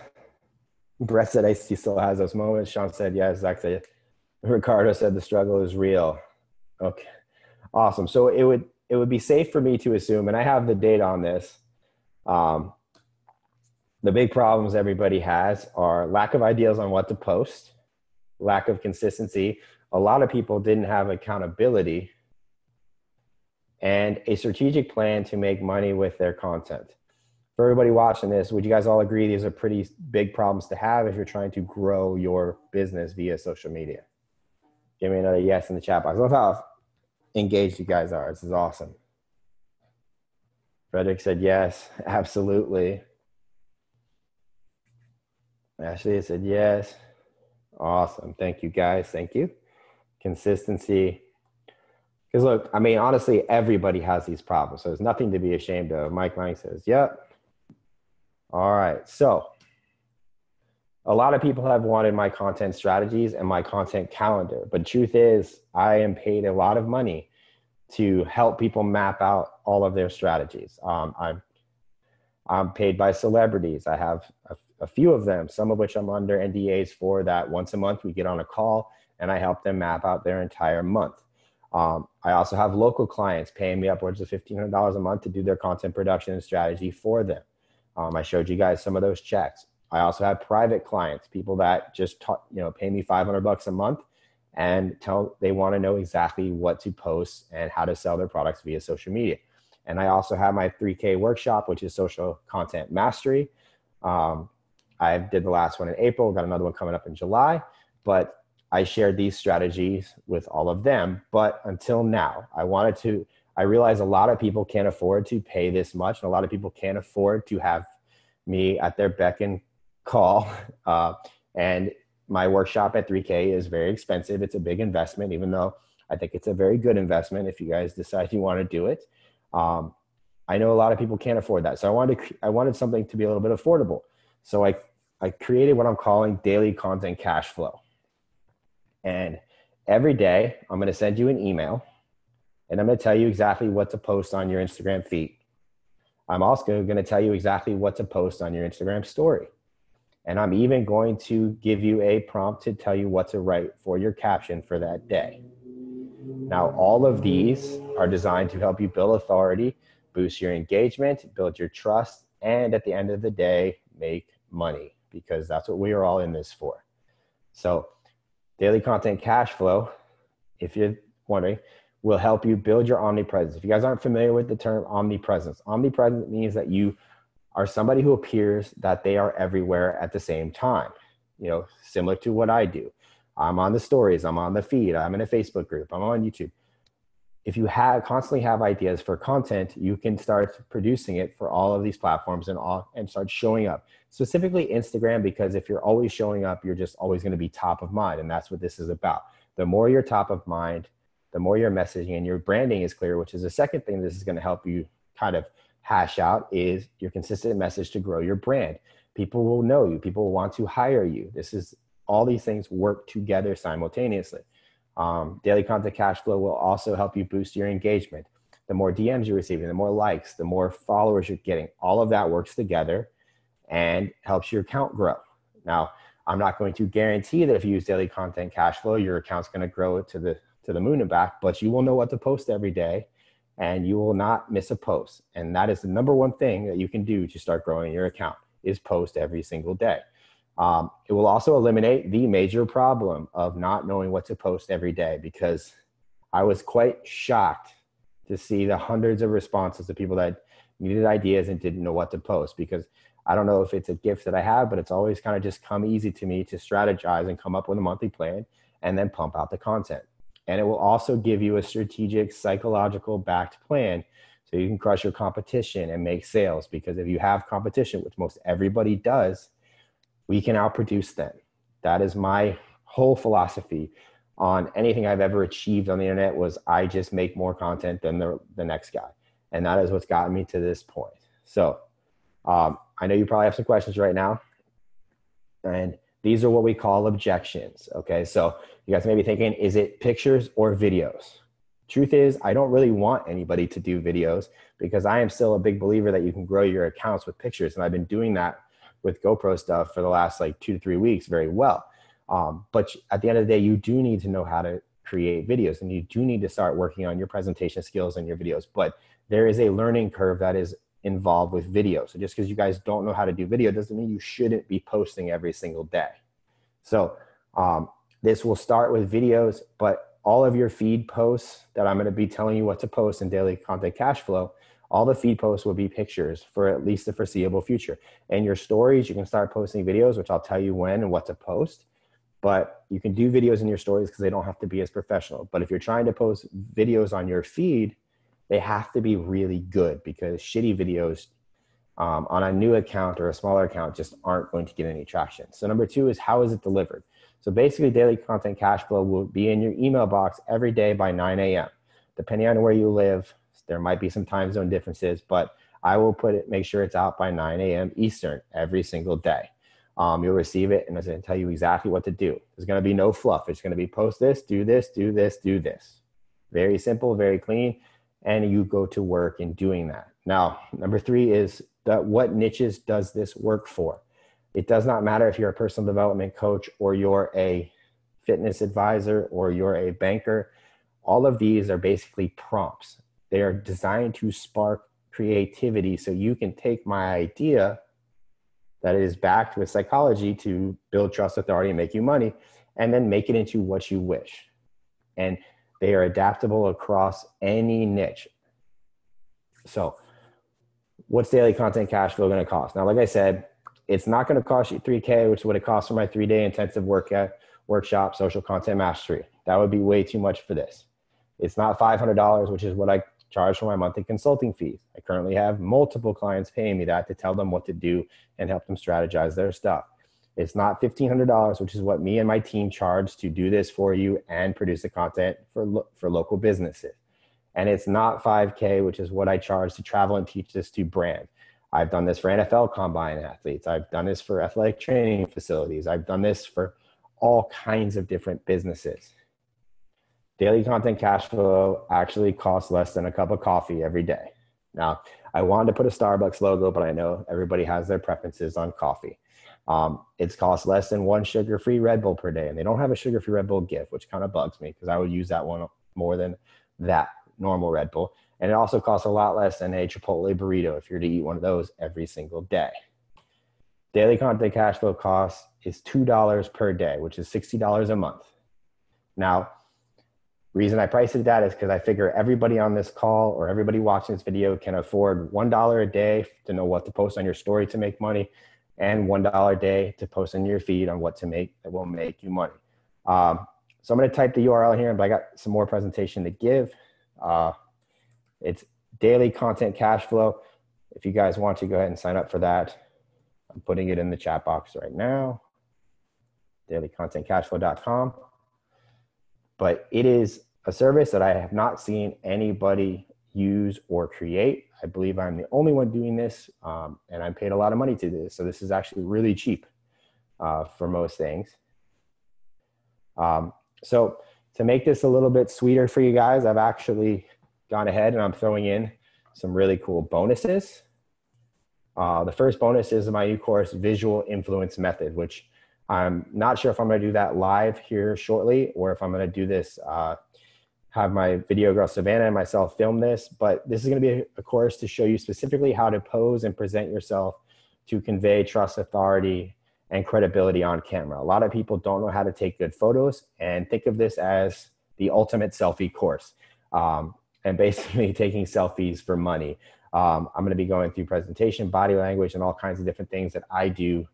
Brett said he still has those moments. Sean said yes. Zach said, Ricardo said the struggle is real. Okay, awesome. So it would be safe for me to assume, and I have the data on this, the big problems everybody has are lack of ideas on what to post, lack of consistency. A lot of people didn't have accountability and a strategic plan to make money with their content. For everybody watching this, would you guys all agree these are pretty big problems to have if you're trying to grow your business via social media? Give me another yes in the chat box. I love how engaged you guys are. This is awesome. Frederick said yes, absolutely. Ashley said yes. Awesome. Thank you, guys. Thank you. Consistency. Because look, I mean, honestly, everybody has these problems. So there's nothing to be ashamed of. Mike Lang says, yep. All right. So a lot of people have wanted my content strategies and my content calendar. But truth is, I am paid a lot of money to help people map out all of their strategies. I'm paid by celebrities. I have a few of them, some of which I'm under NDAs for, that once a month we get on a call and I help them map out their entire month. I also have local clients paying me upwards of $1,500 a month to do their content production and strategy for them. I showed you guys some of those checks. I also have private clients, people that just pay me $500 a month and they want to know exactly what to post and how to sell their products via social media. And I also have my 3K workshop, which is social content mastery. I did the last one in April, got another one coming up in July, but I shared these strategies with all of them. But until now, I realize a lot of people can't afford to pay this much, and a lot of people can't afford to have me at their beck and call. And my workshop at 3K is very expensive. It's a big investment, even though I think it's a very good investment if you guys decide you want to do it. I know a lot of people can't afford that. So I wanted something to be a little bit affordable. So I created what I'm calling daily content cash flow. And every day I'm going to send you an email and I'm going to tell you exactly what to post on your Instagram feed. I'm also going to tell you exactly what to post on your Instagram story. And I'm even going to give you a prompt to tell you what to write for your caption for that day. Now, all of these are designed to help you build authority, boost your engagement, build your trust, and at the end of the day, make money, because that's what we are all in this for. So daily content cash flow, if you're wondering, will help you build your omnipresence. If you guys aren't familiar with the term omnipresence, omnipresence means that you are somebody who appears that they are everywhere at the same time. You know, similar to what I do. I'm on the stories, I'm on the feed, I'm in a Facebook group, I'm on YouTube. If you constantly have ideas for content, you can start producing it for all of these platforms and start showing up. Specifically Instagram, because if you're always showing up, you're just always going to be top of mind. And that's what this is about. The more you're top of mind, the more your messaging and your branding is clear, which is the second thing this is going to help you kind of hash out, is your consistent message to grow your brand. People will know you. People will want to hire you. All these things work together simultaneously. Daily content cash flow will also help you boost your engagement. The more DMs you're receiving, the more likes, the more followers you're getting, all of that works together and helps your account grow. Now, I'm not going to guarantee that if you use daily content cash flow, your account's going to grow to the moon and back, but you will know what to post every day and you will not miss a post. And that is the number one thing that you can do to start growing your account, is post every single day. It will also eliminate the major problem of not knowing what to post every day, because I was quite shocked to see the hundreds of responses to people that needed ideas and didn't know what to post. Because I don't know if it's a gift that I have, but it's always kind of just come easy to me to strategize and come up with a monthly plan and then pump out the content. And it will also give you a strategic, psychological backed plan so you can crush your competition and make sales. Because if you have competition, which most everybody does, we can outproduce them. That is my whole philosophy on anything I've ever achieved on the internet, was I just make more content than the next guy. And that is what's gotten me to this point. So I know you probably have some questions right now. And these are what we call objections. Okay, so you guys may be thinking, is it pictures or videos? Truth is, I don't really want anybody to do videos, because I am still a big believer that you can grow your accounts with pictures. And I've been doing that with GoPro stuff for the last like 2 to 3 weeks very well. But at the end of the day, you do need to know how to create videos, and you do need to start working on your presentation skills and your videos. But there is a learning curve that is involved with video. So just because you guys don't know how to do video doesn't mean you shouldn't be posting every single day. So this will start with videos, but all of your feed posts that I'm going to be telling you what to post in daily content cash flow, all the feed posts will be pictures for at least the foreseeable future. And your stories, you can start posting videos, which I'll tell you when and what to post. But you can do videos in your stories because they don't have to be as professional. But if you're trying to post videos on your feed, they have to be really good, because shitty videos on a new account or a smaller account just aren't going to get any traction. So number 2 is, how is it delivered? So basically, daily content cash flow will be in your email box every day by 9 a.m. Depending on where you live, there might be some time zone differences, but I will make sure it's out by 9 a.m. Eastern every single day. You'll receive it, and it's going to tell you exactly what to do. There's going to be no fluff. It's going to be post this, do this, do this, do this. Very simple, very clean, and you go to work in doing that. Now, number 3 is what niches does this work for? It does not matter if you're a personal development coach or you're a fitness advisor or you're a banker. All of these are basically prompts. They are designed to spark creativity, so you can take my idea that is backed with psychology to build trust, authority, and make you money, and then make it into what you wish. And they are adaptable across any niche. So what's daily content cash flow going to cost? Now, like I said, it's not going to cost you $3K, which is what it costs for my 3-day intensive workshop, Social Content Mastery. That would be way too much for this. It's not $500, which is what I charge for my monthly consulting fees. I currently have multiple clients paying me that to tell them what to do and help them strategize their stuff. It's not $1,500, which is what me and my team charge to do this for you and produce the content for local businesses. And it's not 5K, which is what I charge to travel and teach this to brand. I've done this for NFL combine athletes. I've done this for athletic training facilities. I've done this for all kinds of different businesses. Daily content cash flow actually costs less than a cup of coffee every day. Now, I wanted to put a Starbucks logo, but I know everybody has their preferences on coffee. It's cost less than one sugar-free Red Bull per day, and they don't have a sugar-free Red Bull gift, which kind of bugs me because I would use that one more than that normal Red Bull. And it also costs a lot less than a Chipotle burrito if you're to eat one of those every single day. Daily content cash flow cost is $2 per day, which is $60 a month. Now, reason I priced it that is because I figure everybody on this call or everybody watching this video can afford $1 a day to know what to post on your story to make money, and $1 a day to post on your feed on what to make that will make you money. So I'm going to type the URL here, but I got some more presentation to give. It's daily content cash flow. If you guys want to go ahead and sign up for that, I'm putting it in the chat box right now, dailycontentcashflow.com. But it is a service that I have not seen anybody use or create. I believe I'm the only one doing this, and I'm paid a lot of money to do this. So this is actually really cheap for most things. So to make this a little bit sweeter for you guys, I've actually gone ahead and I'm throwing in some really cool bonuses. The first bonus is my new course, Visual Influence Method, which I'm not sure if I'm going to do that live here shortly or if I'm going to do this, have my video girl Savannah and myself film this, but this is going to be a course to show you specifically how to pose and present yourself to convey trust, authority, and credibility on camera. A lot of people don't know how to take good photos and think of this as the ultimate selfie course, and basically taking selfies for money. I'm going to be going through presentation, body language, and all kinds of different things that I do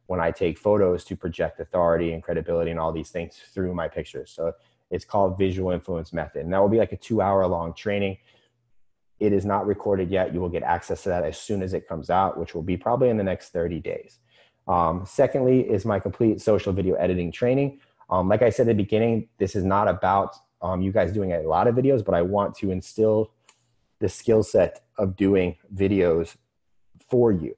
when I take photos to project authority and credibility and all these things through my pictures. So it's called Visual Influence Method. And that will be like a 2-hour long training. It is not recorded yet. You will get access to that as soon as it comes out, which will be probably in the next 30 days. Secondly is my complete social video editing training. Like I said at the beginning, this is not about you guys doing a lot of videos, but I want to instill the skill set of doing videos for you.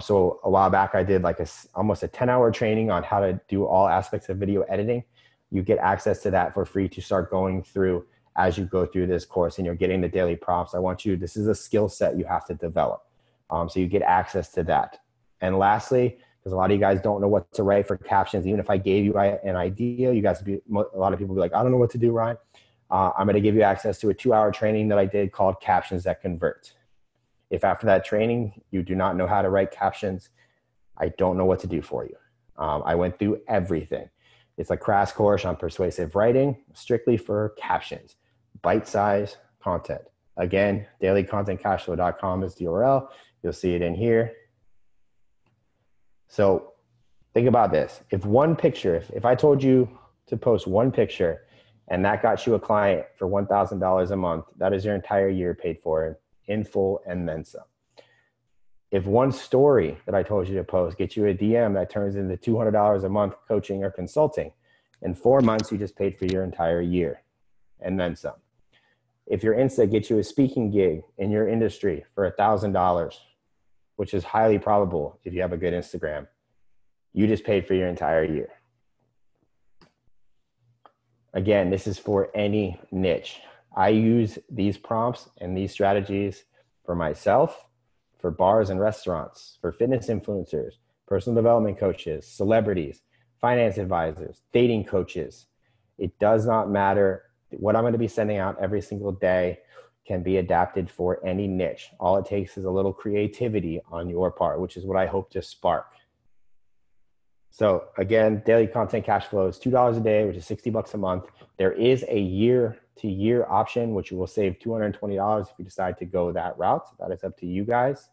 So a while back, I did like almost a 10-hour training on how to do all aspects of video editing. You get access to that for free to start going through as you go through this course and you're getting the daily prompts. This is a skill set you have to develop. So you get access to that. And lastly, because a lot of you guys don't know what to write for captions, even if I gave you an idea, a lot of people will be like, I don't know what to do, Ryan. I'm going to give you access to a 2-hour training that I did called Captions That Convert. If after that training, you do not know how to write captions, I don't know what to do for you. I went through everything. It's a crash course on persuasive writing, strictly for captions, bite-sized content. Again, dailycontentcashflow.com is the URL. You'll see it in here. So think about this. If I told you to post one picture and that got you a client for $1,000 a month, that is your entire year paid for in full and then some. If one story that I told you to post gets you a DM that turns into $200 a month coaching or consulting, in 4 months, you just paid for your entire year and then some. If your Insta gets you a speaking gig in your industry for $1,000, which is highly probable if you have a good Instagram, you just paid for your entire year. Again, this is for any niche. I use these prompts and these strategies for myself, for bars and restaurants, for fitness influencers, personal development coaches, celebrities, finance advisors, dating coaches. It does not matter. What I'm going to be sending out every single day can be adapted for any niche. All it takes is a little creativity on your part, which is what I hope to spark. So again, daily content cash flow is $2 a day, which is $60 a month. There is a year-to-year option, which you will save $220 if you decide to go that route. That is up to you guys.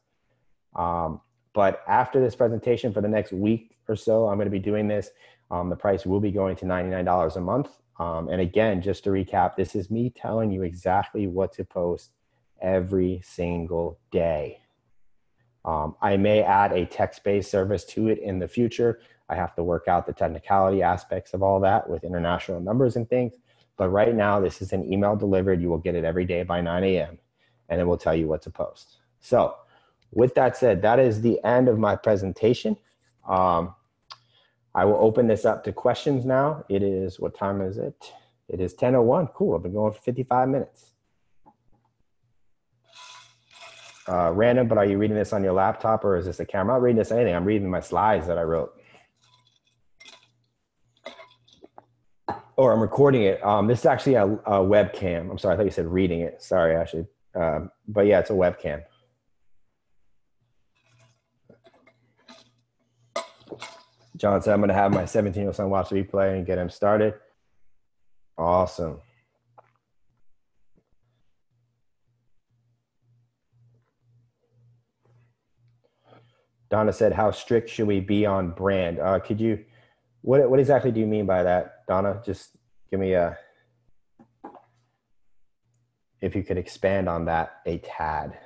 But after this presentation for the next week or so, I'm going to be doing this. The price will be going to $99 a month. And again, just to recap, this is me telling you exactly what to post every single day. I may add a text-based service to it in the future. I have to work out the technicality aspects of all that with international numbers and things. But right now, this is an email delivered. You will get it every day by 9 a.m. and it will tell you what to post. So with that said, that is the end of my presentation. I will open this up to questions now. It is, what time is it? It is 10:01. Cool, I've been going for 55 minutes. Random, but are you reading this on your laptop or is this a camera? I'm not reading this anything. I'm reading my slides that I wrote. Or I'm recording it. This is actually a webcam. I'm sorry, I thought you said reading it. Sorry, actually. But yeah, it's a webcam. John said, I'm going to have my 17-year-old son watch the replay and get him started. Awesome. Donna said, how strict should we be on brand? Could you, what exactly do you mean by that, Donna? Just give me if you could expand on that a tad.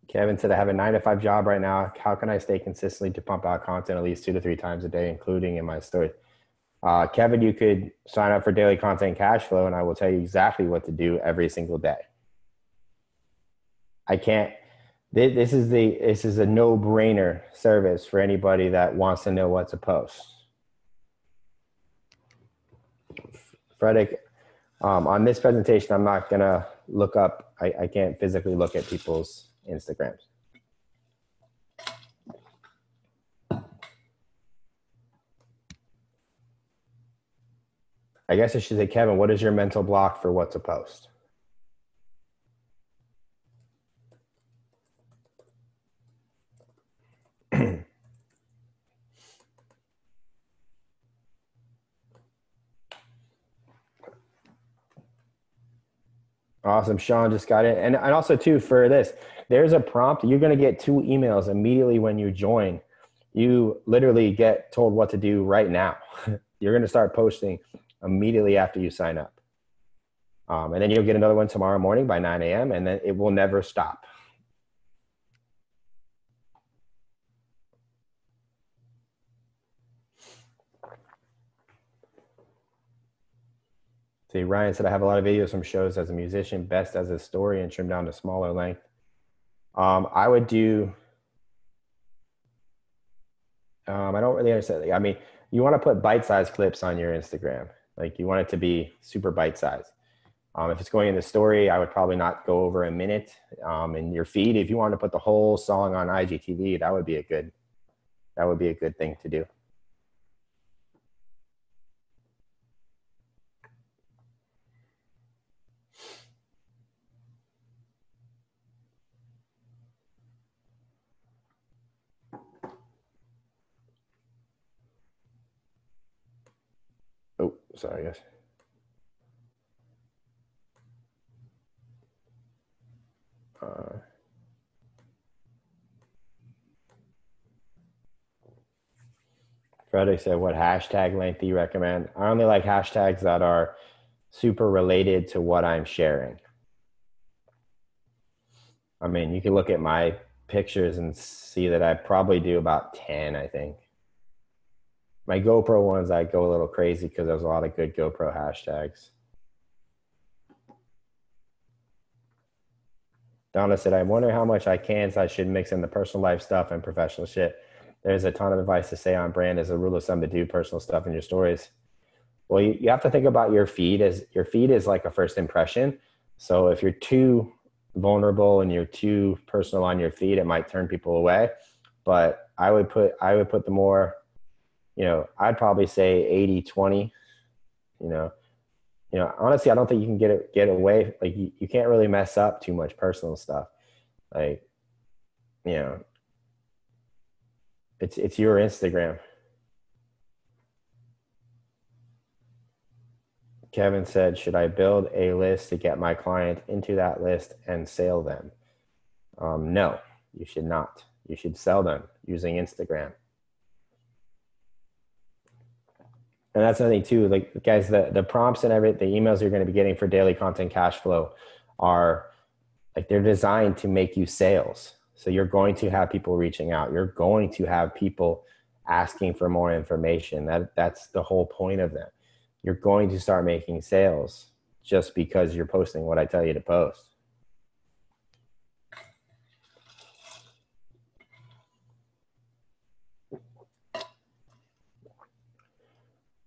Kevin said, I have a 9-to-5 job right now. How can I stay consistently to pump out content at least 2 to 3 times a day, including in my story? Kevin, you could sign up for daily content cash flow and I will tell you exactly what to do every single day. I can't, this is a no-brainer service for anybody that wants to know what to post. Frederick, on this presentation, I'm not gonna look up, I can't physically look at people's Instagrams. I guess I should say, Kevin, what is your mental block for what to post? Awesome. Sean just got it. And also too, for this, there's a prompt. You're going to get 2 emails immediately when you join. You literally get told what to do right now. You're going to start posting immediately after you sign up. And then you'll get another one tomorrow morning by 9 a.m. and then it will never stop. See, Ryan said, I have a lot of videos from shows as a musician, best as a story and trim down to smaller length. I would do, I don't really understand. I mean, you want to put bite-sized clips on your Instagram. Like you want it to be super bite-sized. If it's going in the story, I would probably not go over a minute. In your feed, if you want to put the whole song on IGTV, that would be a good thing to do. Oh, sorry, guys. Frederick said, what hashtag length do you recommend? I only like hashtags that are super related to what I'm sharing. I mean, you can look at my pictures and see that I probably do about 10, I think. My GoPro ones, I go a little crazy because there's a lot of good GoPro hashtags. Donna said, I wonder how much I should mix in the personal life stuff and professional shit. There's a ton of advice to say on brand as a rule of thumb to do personal stuff in your stories. Well, you have to think about your feed as your feed is like a first impression. So if you're too vulnerable and you're too personal on your feed, it might turn people away. But I would put the more, I'd probably say 80-20, honestly, I don't think you can get away. Like you can't really mess up too much personal stuff. Like, it's your Instagram. Kevin said, should I build a list to get my client into that list and sell them? No, you should not. You should sell them using Instagram. And that's another thing too, like guys, the prompts and the emails you're going to be getting for daily content cash flow are Like they're designed to make you sales. So you're going to have people reaching out. You're going to have people asking for more information. That's the whole point of them. You're going to start making sales just because you're posting what I tell you to post.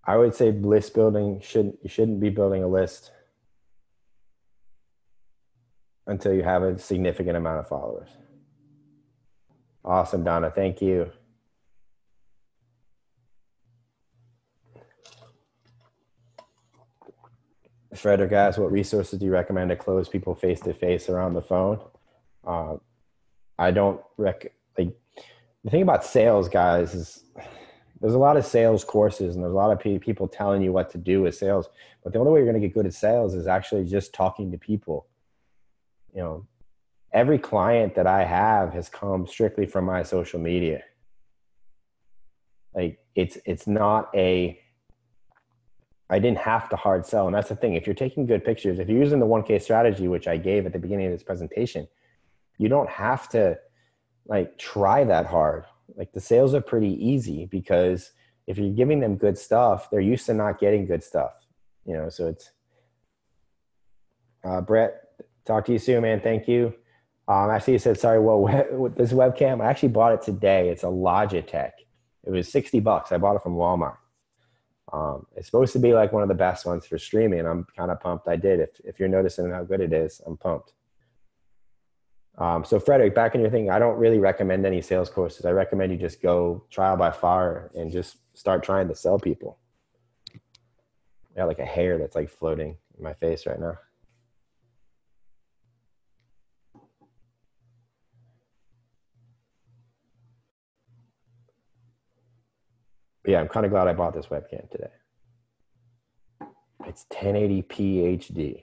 I would say list building you shouldn't be building a list until you have a significant amount of followers. Awesome, Donna. Thank you. Frederick asks, what resources do you recommend to close people face-to-face or on the phone? I don't like the thing about sales, guys, is there's a lot of sales courses and there's a lot of people telling you what to do with sales. But the only way you're going to get good at sales is actually just talking to people. You know, every client that I have has come strictly from my social media. Like it's not I didn't have to hard sell. And that's the thing. If you're taking good pictures, if you're using the 1K strategy, which I gave at the beginning of this presentation, you don't have to like try that hard. Like the sales are pretty easy because if you're giving them good stuff, they're used to not getting good stuff, you know? So it's, Brett, talk to you soon, man. Thank you. Actually, you said, sorry, well, this webcam, I actually bought it today. It's a Logitech. It was $60. I bought it from Walmart. It's supposed to be like one of the best ones for streaming. I'm kind of pumped I did. If you're noticing how good it is, I'm pumped. So Frederick, back in your thing, I don't really recommend any sales courses. I recommend you just go trial by fire and just start trying to sell people. I got like a hair that's like floating in my face right now. But yeah, I'm kind of glad I bought this webcam today. It's 1080p HD.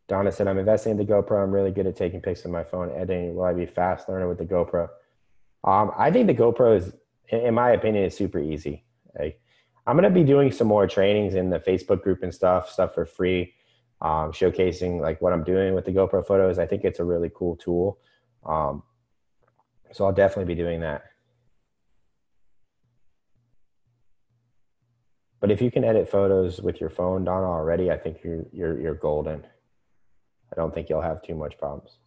Donna said, I'm investing in the GoPro. I'm really good at taking pics with my phone, editing. Will I be fast learner with the GoPro? I think the GoPro is, in my opinion, is super easy. Like, I'm going to be doing some more trainings in the Facebook group and stuff for free, showcasing like what I'm doing with the GoPro photos. I think it's a really cool tool. So I'll definitely be doing that. But if you can edit photos with your phone, Donna, already, I think you're golden. I don't think you'll have too much problems.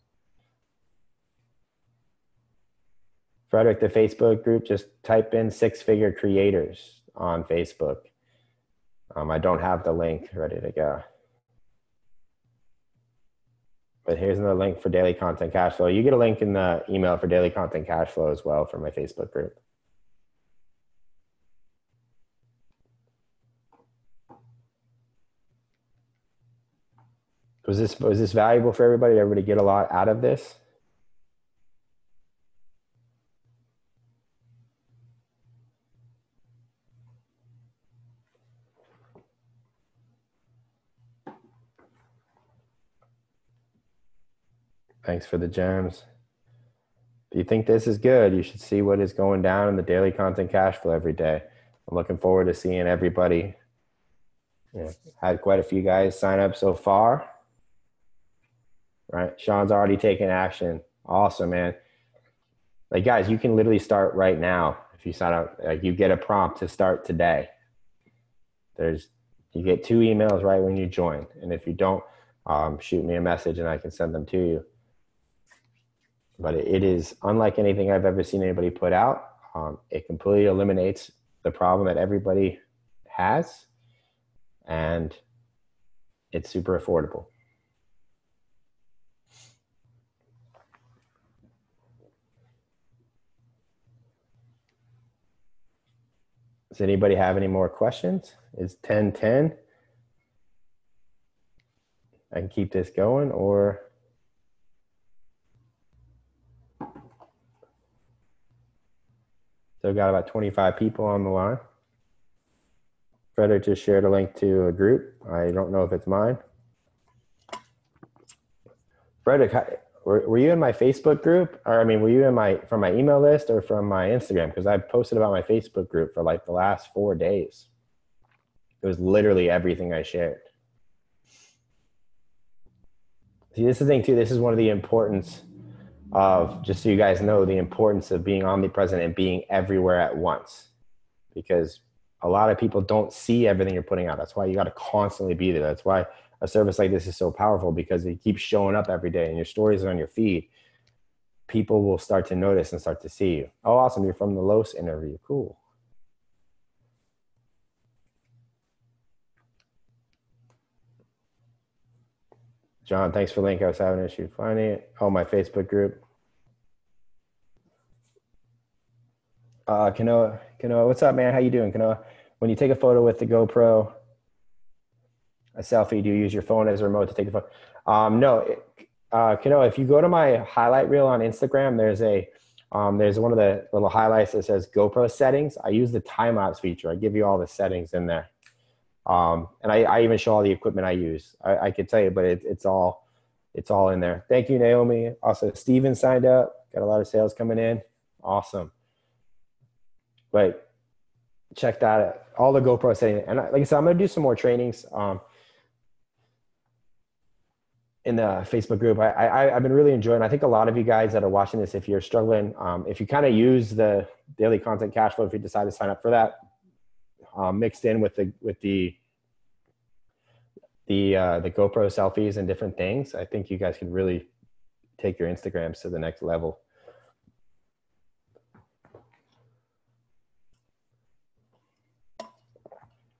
Frederick, the Facebook group, just type in 6-figure creators on Facebook. I don't have the link ready to go. But here's another link for daily content cash flow. You get a link in the email for daily content cash flow as well for my Facebook group. Was this valuable for everybody? Did everybody get a lot out of this? Thanks for the gems. If you think this is good, you should see what is going down in the daily content cash flow every day. I'm looking forward to seeing everybody. Yeah, had quite a few guys sign up so far. Right, Sean's already taken action. Awesome, man. Like guys, you can literally start right now if you sign up. Like you get a prompt to start today. You get 2 emails right when you join, and if you don't, shoot me a message and I can send them to you. But it is unlike anything I've ever seen anybody put out. It completely eliminates the problem that everybody has, and it's super affordable. Does anybody have any more questions? It's 10:10. I can keep this going, or still got about 25 people on the line. Frederick just shared a link to a group. I don't know if it's mine. Frederick, were you in my Facebook group? Or I mean, were you from my email list or from my Instagram? Because I posted about my Facebook group for like the last 4 days. It was literally everything I shared. See, this is the thing too. This is one of the importance of, just so you guys know, the importance of being omnipresent and being everywhere at once, because a lot of people don't see everything you're putting out. That's why you got to constantly be there. That's why a service like this is so powerful, because it keeps showing up every day and your stories are on your feed. People will start to notice and start to see you. Oh, awesome. You're from the Los interview. Cool. John, thanks for the link. I was having an issue finding it. Oh, my Facebook group. Kanoa, what's up, man? How you doing, Kanoa? When you take a photo with the GoPro, a selfie, do you use your phone as a remote to take the photo? No, Kanoa, if you go to my highlight reel on Instagram, there's one of the little highlights that says GoPro settings. I use the time-lapse feature. I give you all the settings in there. And I even show all the equipment I use. I could tell you, but it's all in there. Thank you, Naomi. Also, Steven signed up. Got a lot of sales coming in. Awesome. But check that out. All the GoPro settings. And like I said, I'm going to do some more trainings in the Facebook group. I've been really enjoying it. I think a lot of you guys that are watching this, if you're struggling, if you kind of use the daily content cash flow, if you decide to sign up for that, mixed in with the GoPro selfies and different things, I think you guys can really take your Instagrams to the next level.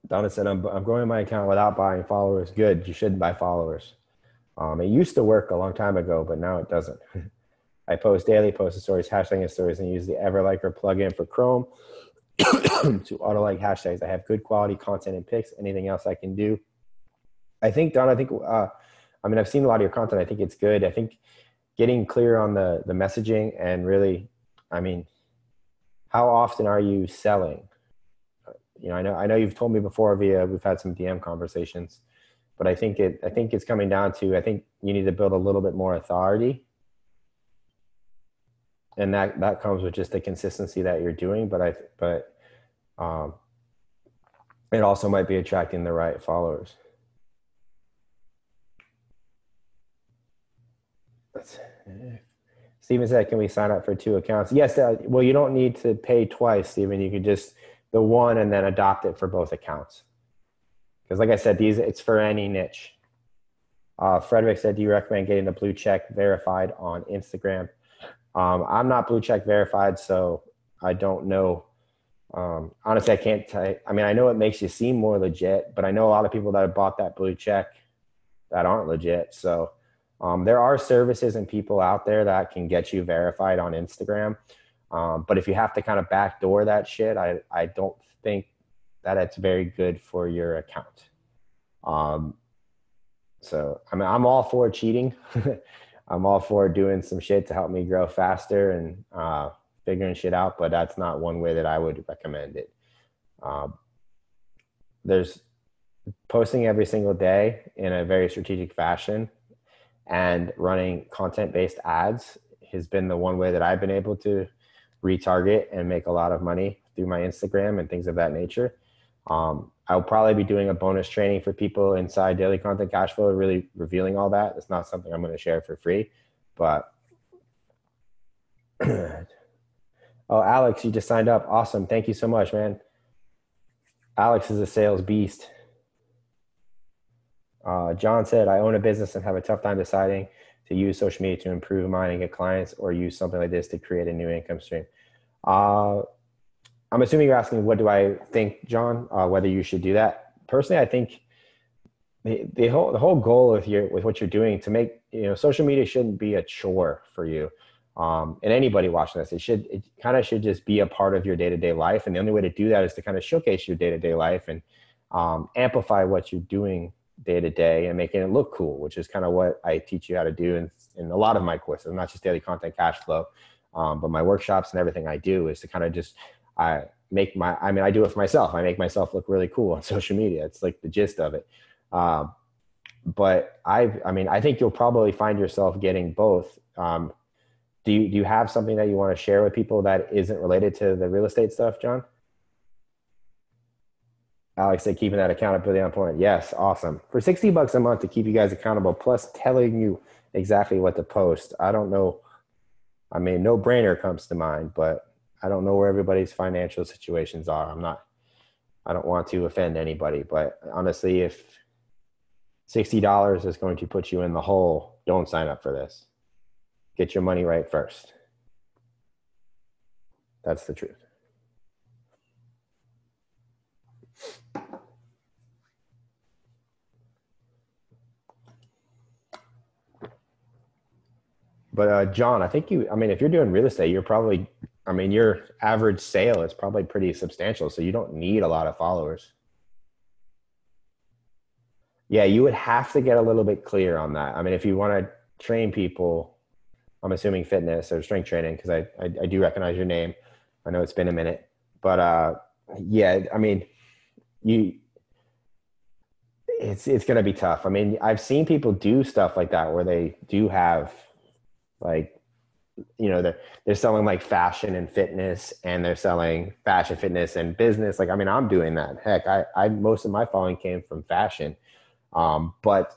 Donna said, I'm growing my account without buying followers. Good. You shouldn't buy followers. It used to work a long time ago, but now it doesn't. I post daily, post the stories, hashtagging stories, and use the Everliker plugin for Chrome to auto-like hashtags. I have good quality content and pics. Anything else I can do? I think, Don, I've seen a lot of your content. I think it's good. I think getting clear on the messaging and really, how often are you selling? I know you've told me before we've had some DM conversations, but I think it's coming down to, I think you need to build a little bit more authority. And that comes with just the consistency that you're doing, but it also might be attracting the right followers. Steven said, can we sign up for 2 accounts? Yes. Well, you don't need to pay twice, Steven. You could just the one and then adopt it for both accounts. Because like I said, it's for any niche. Frederick said, do you recommend getting the blue check verified on Instagram? I'm not blue check verified, so I don't know. Honestly, I can't tell you. I know it makes you seem more legit, but I know a lot of people that have bought that blue check that aren't legit. So there are services and people out there that can get you verified on Instagram. But if you have to kind of backdoor that shit, I don't think that it's very good for your account. So I'm all for cheating. I'm all for doing some shit to help me grow faster and figuring shit out, but that's not one way that I would recommend it. There's posting every single day in a very strategic fashion and running content-based ads has been the one way that I've been able to retarget and make a lot of money through my Instagram and things of that nature. I'll probably be doing a bonus training for people inside Daily Content Cashflow, really revealing all that. It's not something I'm going to share for free, but oh, Alex, you just signed up. Awesome. Thank you so much, man. Alex is a sales beast. John said, I own a business and have a tough time deciding to use social media to improve mine and get clients, or use something like this to create a new income stream. I'm assuming you're asking, what do I think, John, whether you should do that? Personally, I think the whole goal with what you're doing to make, social media shouldn't be a chore for you. And anybody watching this, it kind of should just be a part of your day-to-day life. And the only way to do that is to kind of showcase your day-to-day life and amplify what you're doing day-to-day and making it look cool, which is kind of what I teach you how to do in a lot of my courses, not just Daily Content Cashflow, but my workshops and everything I do is to kind of just, I do it for myself. I make myself look really cool on social media. It's like the gist of it. But I think you'll probably find yourself getting both. Do you have something that you want to share with people that isn't related to the real estate stuff, John? Alex said, keeping that accountability on point. Yes. Awesome. For $60 a month to keep you guys accountable, plus telling you exactly what to post. I don't know. I mean, no brainer comes to mind, but I don't know where everybody's financial situations are. I don't want to offend anybody, but honestly, if $60 is going to put you in the hole, don't sign up for this. Get your money right first. That's the truth. But John, I think I mean, if you're doing real estate, you're probably, I mean, your average sale is probably pretty substantial. So you don't need a lot of followers. Yeah, you would have to get a little bit clear on that. I mean, if you want to train people, I'm assuming fitness or strength training, because I do recognize your name. I know it's been a minute, but yeah, I mean, you it's going to be tough. I mean, I've seen people do stuff like that where they do have like, they're selling like fashion and fitness, and they're selling fashion, fitness, and business. Like, I mean, I'm doing that. Heck, I most of my following came from fashion. But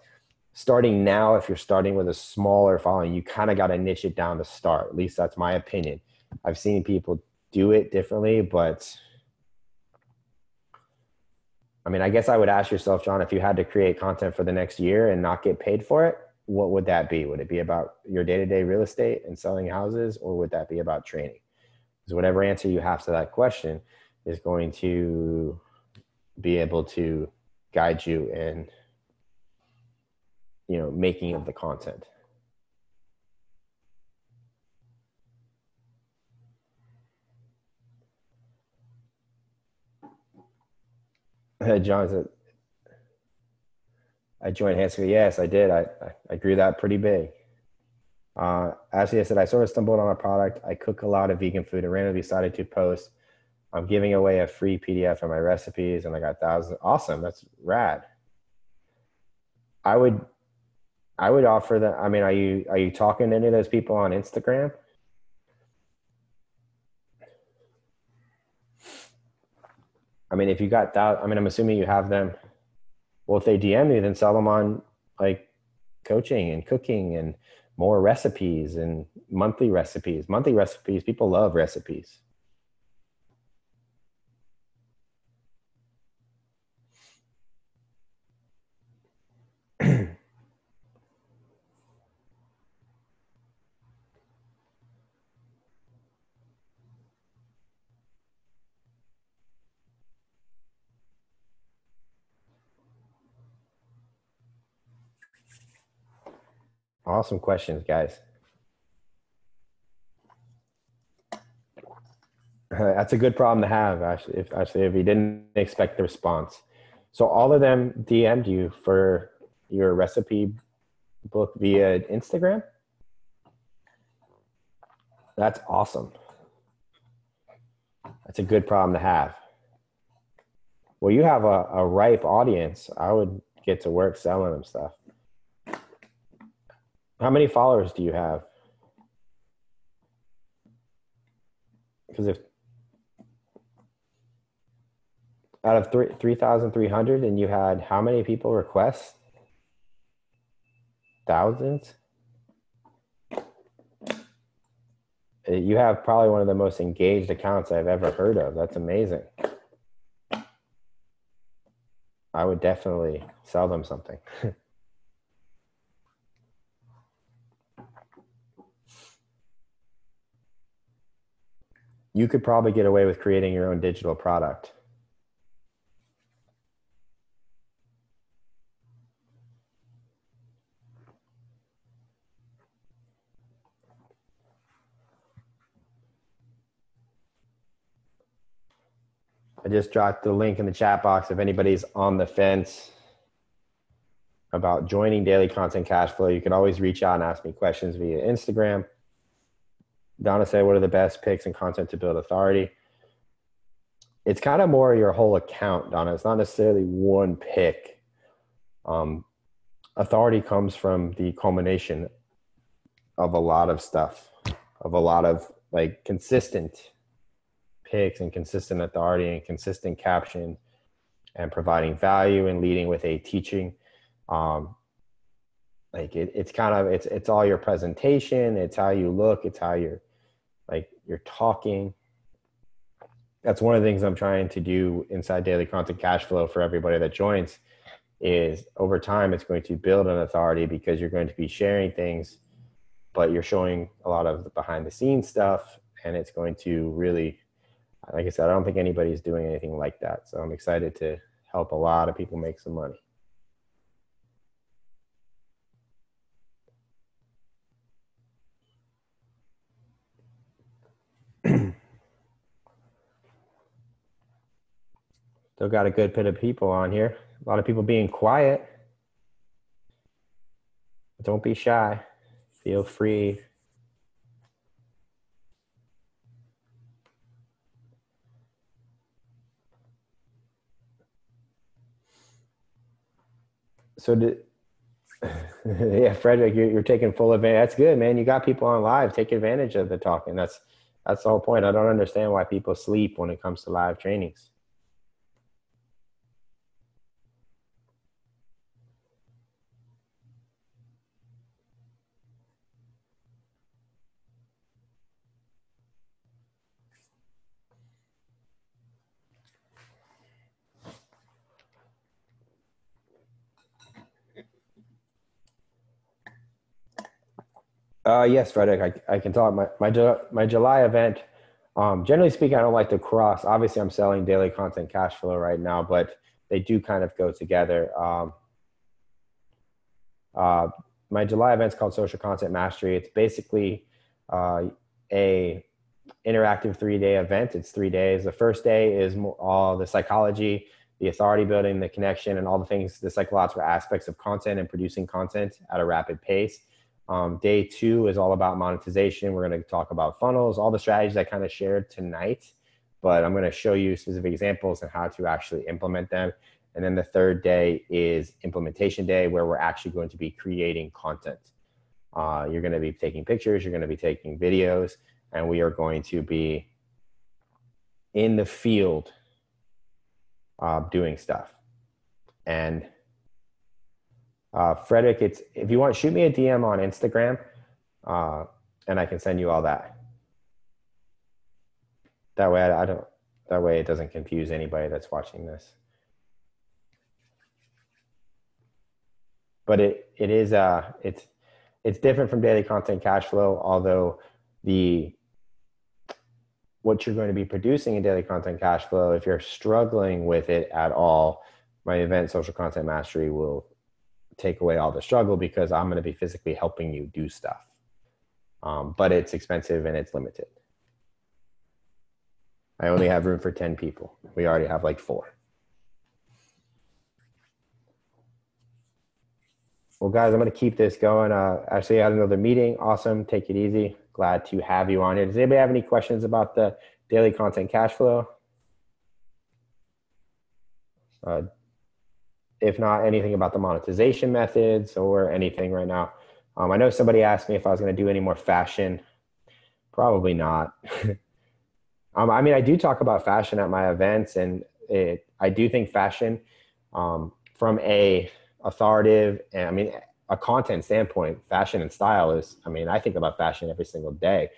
starting now, if you're starting with a smaller following, you kind of got to niche it down to start. At least that's my opinion. I've seen people do it differently, but I mean, I guess I would ask yourself, John, if you had to create content for the next year and not get paid for it, what would that be? Would it be about your day-to-day real estate and selling houses, or would that be about training? Because whatever answer you have to that question is going to be able to guide you in, making of the content. John said, I joined Hanscom. Yes, I did. I grew that pretty big. Actually, I said, I sort of stumbled on a product. I cook a lot of vegan food and randomly decided to post. I'm giving away a free PDF of my recipes, and I got thousands. Awesome. That's rad. I would, I would offer that. I mean, are you talking to any of those people on Instagram? I mean, if you got that, I mean, I'm assuming you have them. Well, if they DM you, then sell them on like coaching and cooking and more recipes and monthly recipes. Monthly recipes, people love recipes. Awesome questions, guys. That's a good problem to have, actually. If you didn't expect the response, so all of them DM'd you for your recipe book via Instagram. That's awesome. That's a good problem to have. Well, you have a ripe audience. I would get to work selling them stuff. How many followers do you have? Because if out of 3,300, and you had how many people request? Thousands. You have probably one of the most engaged accounts I've ever heard of. That's amazing. I would definitely sell them something. You could probably get away with creating your own digital product. I just dropped the link in the chat box. If anybody's on the fence about joining Daily Content Cash Flow, you can always reach out and ask me questions via Instagram. Donna said, what are the best picks and content to build authority? It's kind of more your whole account, Donna. It's not necessarily one pick. Authority comes from the culmination of a lot of stuff, of a lot of like consistent picks and consistent authority and consistent caption and providing value and leading with a teaching. like it's kind of, it's all your presentation. It's how you look. It's how you're talking. That's one of the things I'm trying to do inside Daily Content Cash Flow for everybody that joins, is over time, it's going to build an authority because you're going to be sharing things, but you're showing a lot of the behind the scenes stuff. And it's going to really, like I said, I don't think anybody's doing anything like that. So I'm excited to help a lot of people make some money. Still got a good bit of people on here. A lot of people being quiet. Don't be shy. Feel free. So yeah, Frederick, you're taking full advantage. That's good, man. You got people on live. Take advantage of the talking. That's the whole point. I don't understand why people sleep when it comes to live trainings. Yes, Frederick, I can talk. My July event. Generally speaking, I don't like to cross. Obviously, I'm selling daily content cash flow right now, but they do kind of go together. Uh, my July event's called Social Content Mastery. It's basically a interactive 3-day event. It's 3 days. The first day is all the psychology, the authority building, the connection, and all the things, the psychological aspects of content and producing content at a rapid pace. Day 2 is all about monetization. We're going to talk about funnels, all the strategies I kind of shared tonight, but I'm going to show you specific examples and how to actually implement them. And then the third day is implementation day, where we're actually going to be creating content. You're going to be taking pictures, you're going to be taking videos, and we are going to be in the field doing stuff. And Frederick, if you want, shoot me a DM on Instagram, and I can send you all that. That way, that way it doesn't confuse anybody that's watching this. But it's different from daily content cash flow, although what you're going to be producing in daily content cash flow, if you're struggling with it at all, my event Social Content Mastery will take away all the struggle, because I'm going to be physically helping you do stuff. But it's expensive and it's limited. I only have room for 10 people. We already have like 4. Well, guys, I'm going to keep this going. Actually, I had another meeting. Awesome. Take it easy. Glad to have you on here. Does anybody have any questions about the daily content cash flow? If not, anything about the monetization methods or anything right now? I know somebody asked me if I was going to do any more fashion. Probably not. I mean, I do talk about fashion at my events, and I do think fashion, from a authoritative and, I mean, a content standpoint, fashion and style is, I mean, I think about fashion every single day.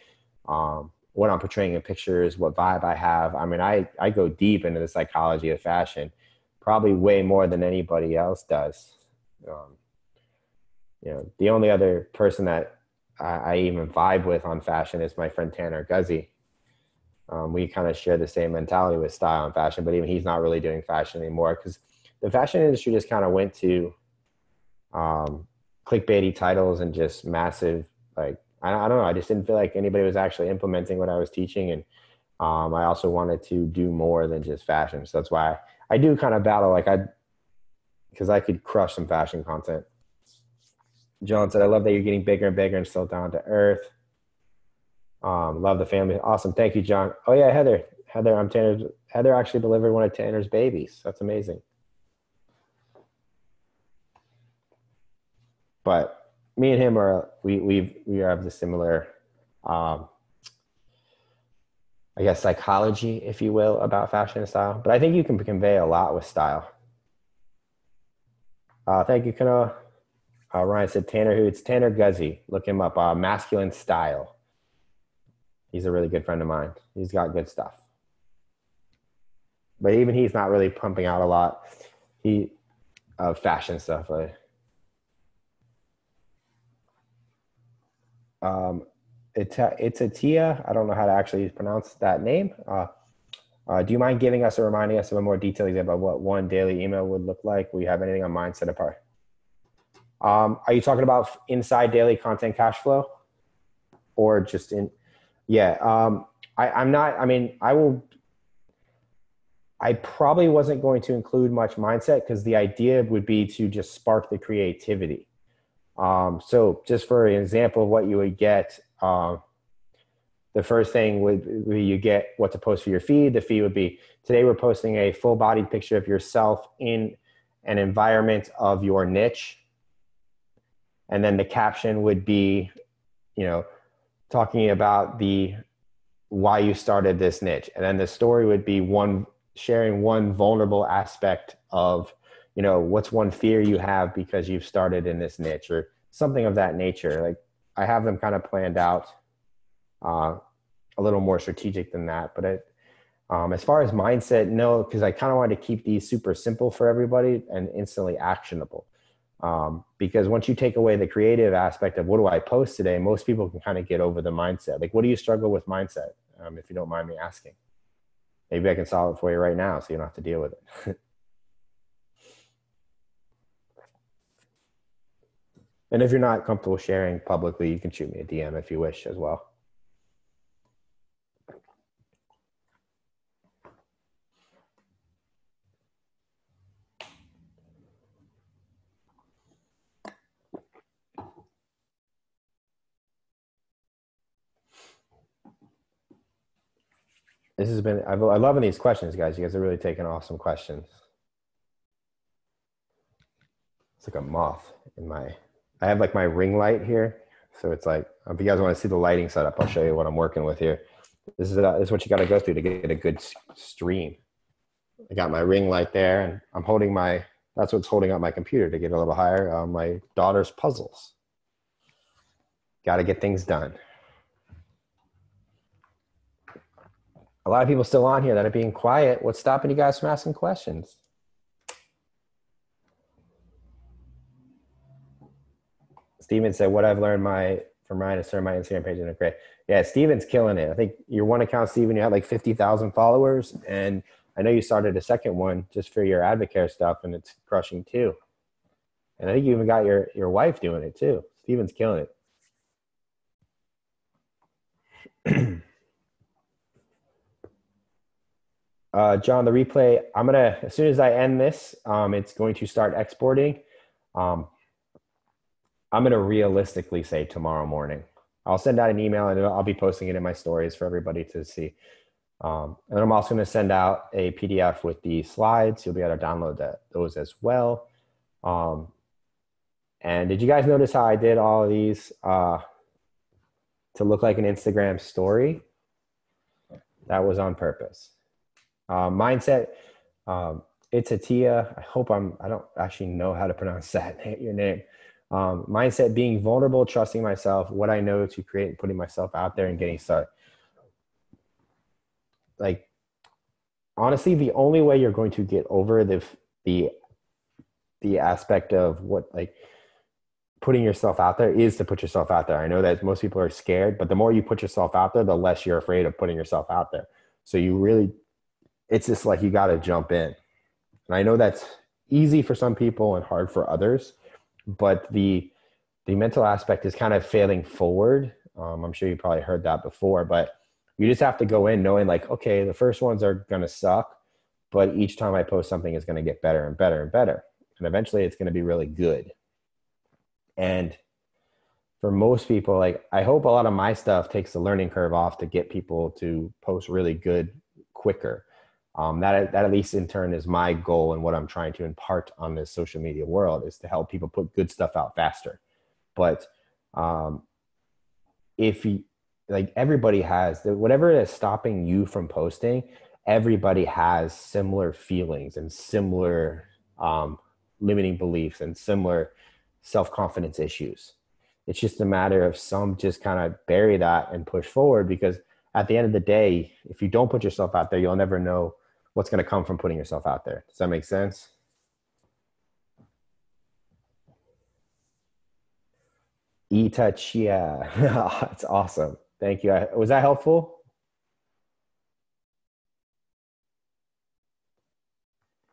What I'm portraying in pictures, what vibe I have. I mean, I go deep into the psychology of fashion, probably way more than anybody else does. The only other person that I even vibe with on fashion is my friend Tanner Guzzi. We kind of share the same mentality with style and fashion, but even he's not really doing fashion anymore, because the fashion industry just kind of went to clickbaity titles and just massive, like, I don't know. I just didn't feel like anybody was actually implementing what I was teaching. And I also wanted to do more than just fashion. So that's why I do kind of battle, because I could crush some fashion content. John said, I love that you're getting bigger and bigger and still down to earth. Love the family. Awesome. Thank you, John. Oh yeah, Heather, Heather actually delivered one of Tanner's babies. That's amazing. But me and him we have the similar, I guess, psychology, if you will, about fashion and style. But I think you can convey a lot with style. Thank you, Kanoa. Ryan said Tanner who? It's Tanner Guzzi. Look him up. Masculine Style. He's a really good friend of mine. He's got good stuff. But even he's not really pumping out a lot. He fashion stuff. It's a Tia. I don't know how to actually pronounce that name. Do you mind giving us or reminding us of a more detailed example of what one daily email would look like? We have anything on mindset apart? Are you talking about inside daily content cash flow, or just in? Yeah. I'm not. I mean, I will. I probably wasn't going to include much mindset because the idea would be to just spark the creativity. So just for an example of what you would get, the first thing would be you get what to post for your feed. The feed would be, today we're posting a full-bodied picture of yourself in an environment of your niche. And then the caption would be, talking about why you started this niche. And then the story would be sharing one vulnerable aspect of, what's one fear you have because you've started in this niche or something of that nature. Like, I have them kind of planned out, a little more strategic than that. But as far as mindset, no, because I kind of wanted to keep these super simple for everybody and instantly actionable. Because once you take away the creative aspect of what do I post today, most people can kind of get over the mindset. Like, what do you struggle with mindset? If you don't mind me asking, maybe I can solve it for you right now so you don't have to deal with it. And if you're not comfortable sharing publicly, you can shoot me a DM if you wish as well. This has been, I'm loving these questions, guys. You guys are really taking awesome questions. It's like a moth I have like my ring light here. So it's like, if you guys want to see the lighting setup, I'll show you what I'm working with here. This is what you got to go through to get a good stream. I got my ring light there and I'm holding that's what's holding up my computer to get a little higher. My daughter's puzzles. Got to get things done. A lot of people still on here that are being quiet. What's stopping you guys from asking questions? Steven said, what I've learned from Ryan is turn my Instagram page into great. Yeah, Steven's killing it. I think your one account, Steven, you had like 50,000 followers. And I know you started a second one just for your Advocare stuff, and it's crushing too. And I think you even got your wife doing it too. Steven's killing it. John, the replay, as soon as I end this, it's going to start exporting. I'm going to realistically say tomorrow morning. I'll send out an email and I'll be posting it in my stories for everybody to see. And I'm also going to send out a PDF with the slides. You'll be able to download those as well. And did you guys notice how I did all of these to look like an Instagram story? That was on purpose. Mindset, it's a Tia. I hope I don't actually know how to pronounce your name. Mindset, being vulnerable, trusting myself, what I know to create, putting myself out there and getting started. Like, honestly, the only way you're going to get over the aspect of what, like, putting yourself out there is to put yourself out there. I know that most people are scared, but the more you put yourself out there, the less you're afraid of putting yourself out there. So it's just like, you got to jump in. And I know that's easy for some people and hard for others, but the mental aspect is kind of failing forward. I'm sure you probably heard that before, but you just have to go in knowing like, okay, the first ones are going to suck, but each time I post something is going to get better and better and better. And eventually it's going to be really good. And for most people, like, I hope a lot of my stuff takes the learning curve off to get people to post really good quicker. That at least in turn is my goal, and what I'm trying to impart on this social media world is to help people put good stuff out faster. But if you, like, everybody has whatever is stopping you from posting, everybody has similar feelings and similar limiting beliefs and similar self-confidence issues. It's just a matter of some just kind of bury that and push forward, because at the end of the day, if you don't put yourself out there, you'll never know what's going to come from putting yourself out there. Does that make sense? Chia. That's awesome. Thank you. Was that helpful?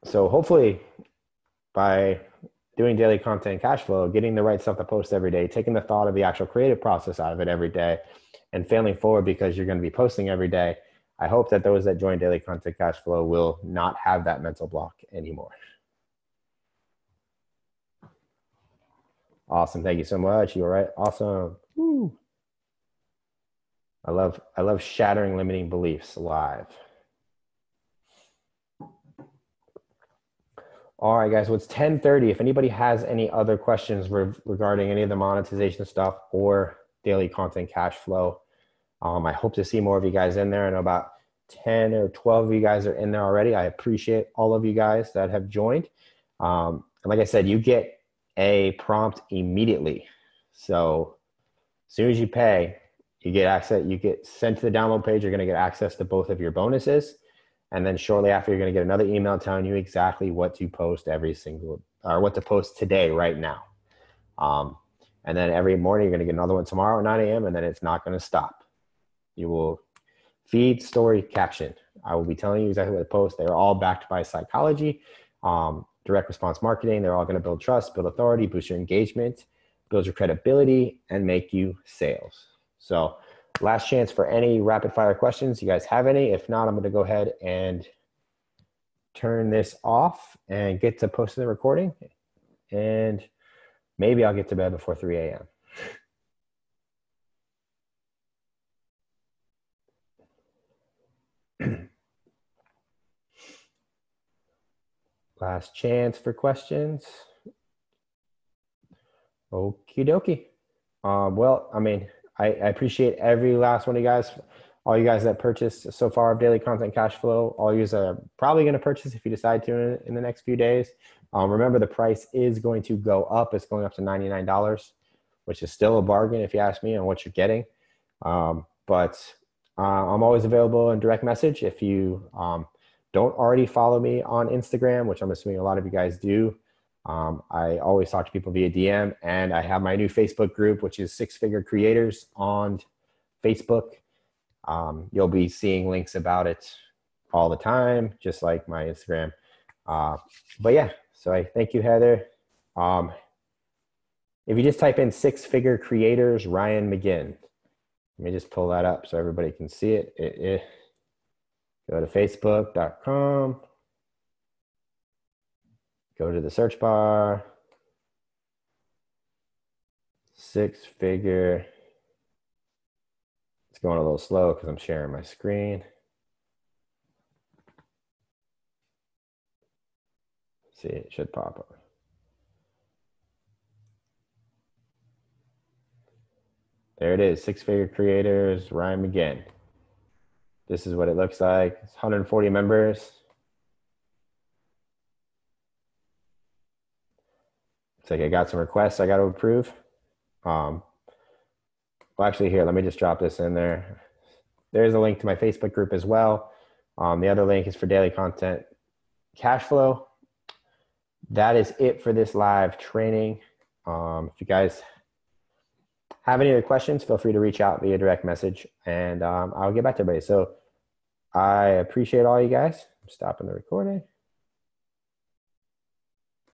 So hopefully by doing daily content and cash flow, getting the right stuff to post every day, taking the thought of the actual creative process out of it every day, and failing forward because you're going to be posting every day, I hope that those that join daily content cash flow will not have that mental block anymore. Awesome. Thank you so much. You were right. Awesome. Woo. I love shattering limiting beliefs live. All right, guys. Well, it's 10:30. If anybody has any other questions regarding any of the monetization stuff or daily content cash flow, I hope to see more of you guys in there. I know about 10 or 12 of you guys are in there already. I appreciate all of you guys that have joined. And like I said, you get a prompt immediately. So as soon as you pay, you get access, you get sent to the download page. You're going to get access to both of your bonuses. And then shortly after, you're going to get another email telling you exactly what to post what to post today, right now. And then every morning, you're going to get another one tomorrow at 9 a.m. And then it's not going to stop. You will feed, story, caption. I will be telling you exactly what to post. They're all backed by psychology, direct response marketing. They're all going to build trust, build authority, boost your engagement, build your credibility, and make you sales. So last chance for any rapid fire questions. You guys have any? If not, I'm going to go ahead and turn this off and get to posting the recording. And maybe I'll get to bed before 3 a.m. Last chance for questions. Okie dokie. Well, I mean, I appreciate every last one of you guys, all you guys that purchased so far of daily content cash flow. All you guys are probably going to purchase if you decide to in the next few days. Remember, the price is going to go up. It's going up to $99, which is still a bargain if you ask me on what you're getting. But I'm always available in direct message. If you don't already follow me on Instagram, which I'm assuming a lot of you guys do, I always talk to people via DM, and I have my new Facebook group, which is Six Figure Creators on Facebook. You'll be seeing links about it all the time, just like my Instagram. But yeah, so I thank you, Heather. If you just type in Six Figure Creators, Ryan Magin, let me just pull that up so everybody can see it. Go to facebook.com. Go to the search bar. Six Figure. It's going a little slow because I'm sharing my screen. Let's see, it should pop up. There it is, Six Figure Creators, Ryan Magin. This is what it looks like. It's 140 members. It's like I got some requests I got to approve. Well, actually, here, let me just drop this in there. There's a link to my Facebook group as well. The other link is for daily content cash flow. That is it for this live training. If you guys have any other questions, feel free to reach out via direct message, and I'll get back to everybody. So I appreciate all you guys. I'm stopping the recording.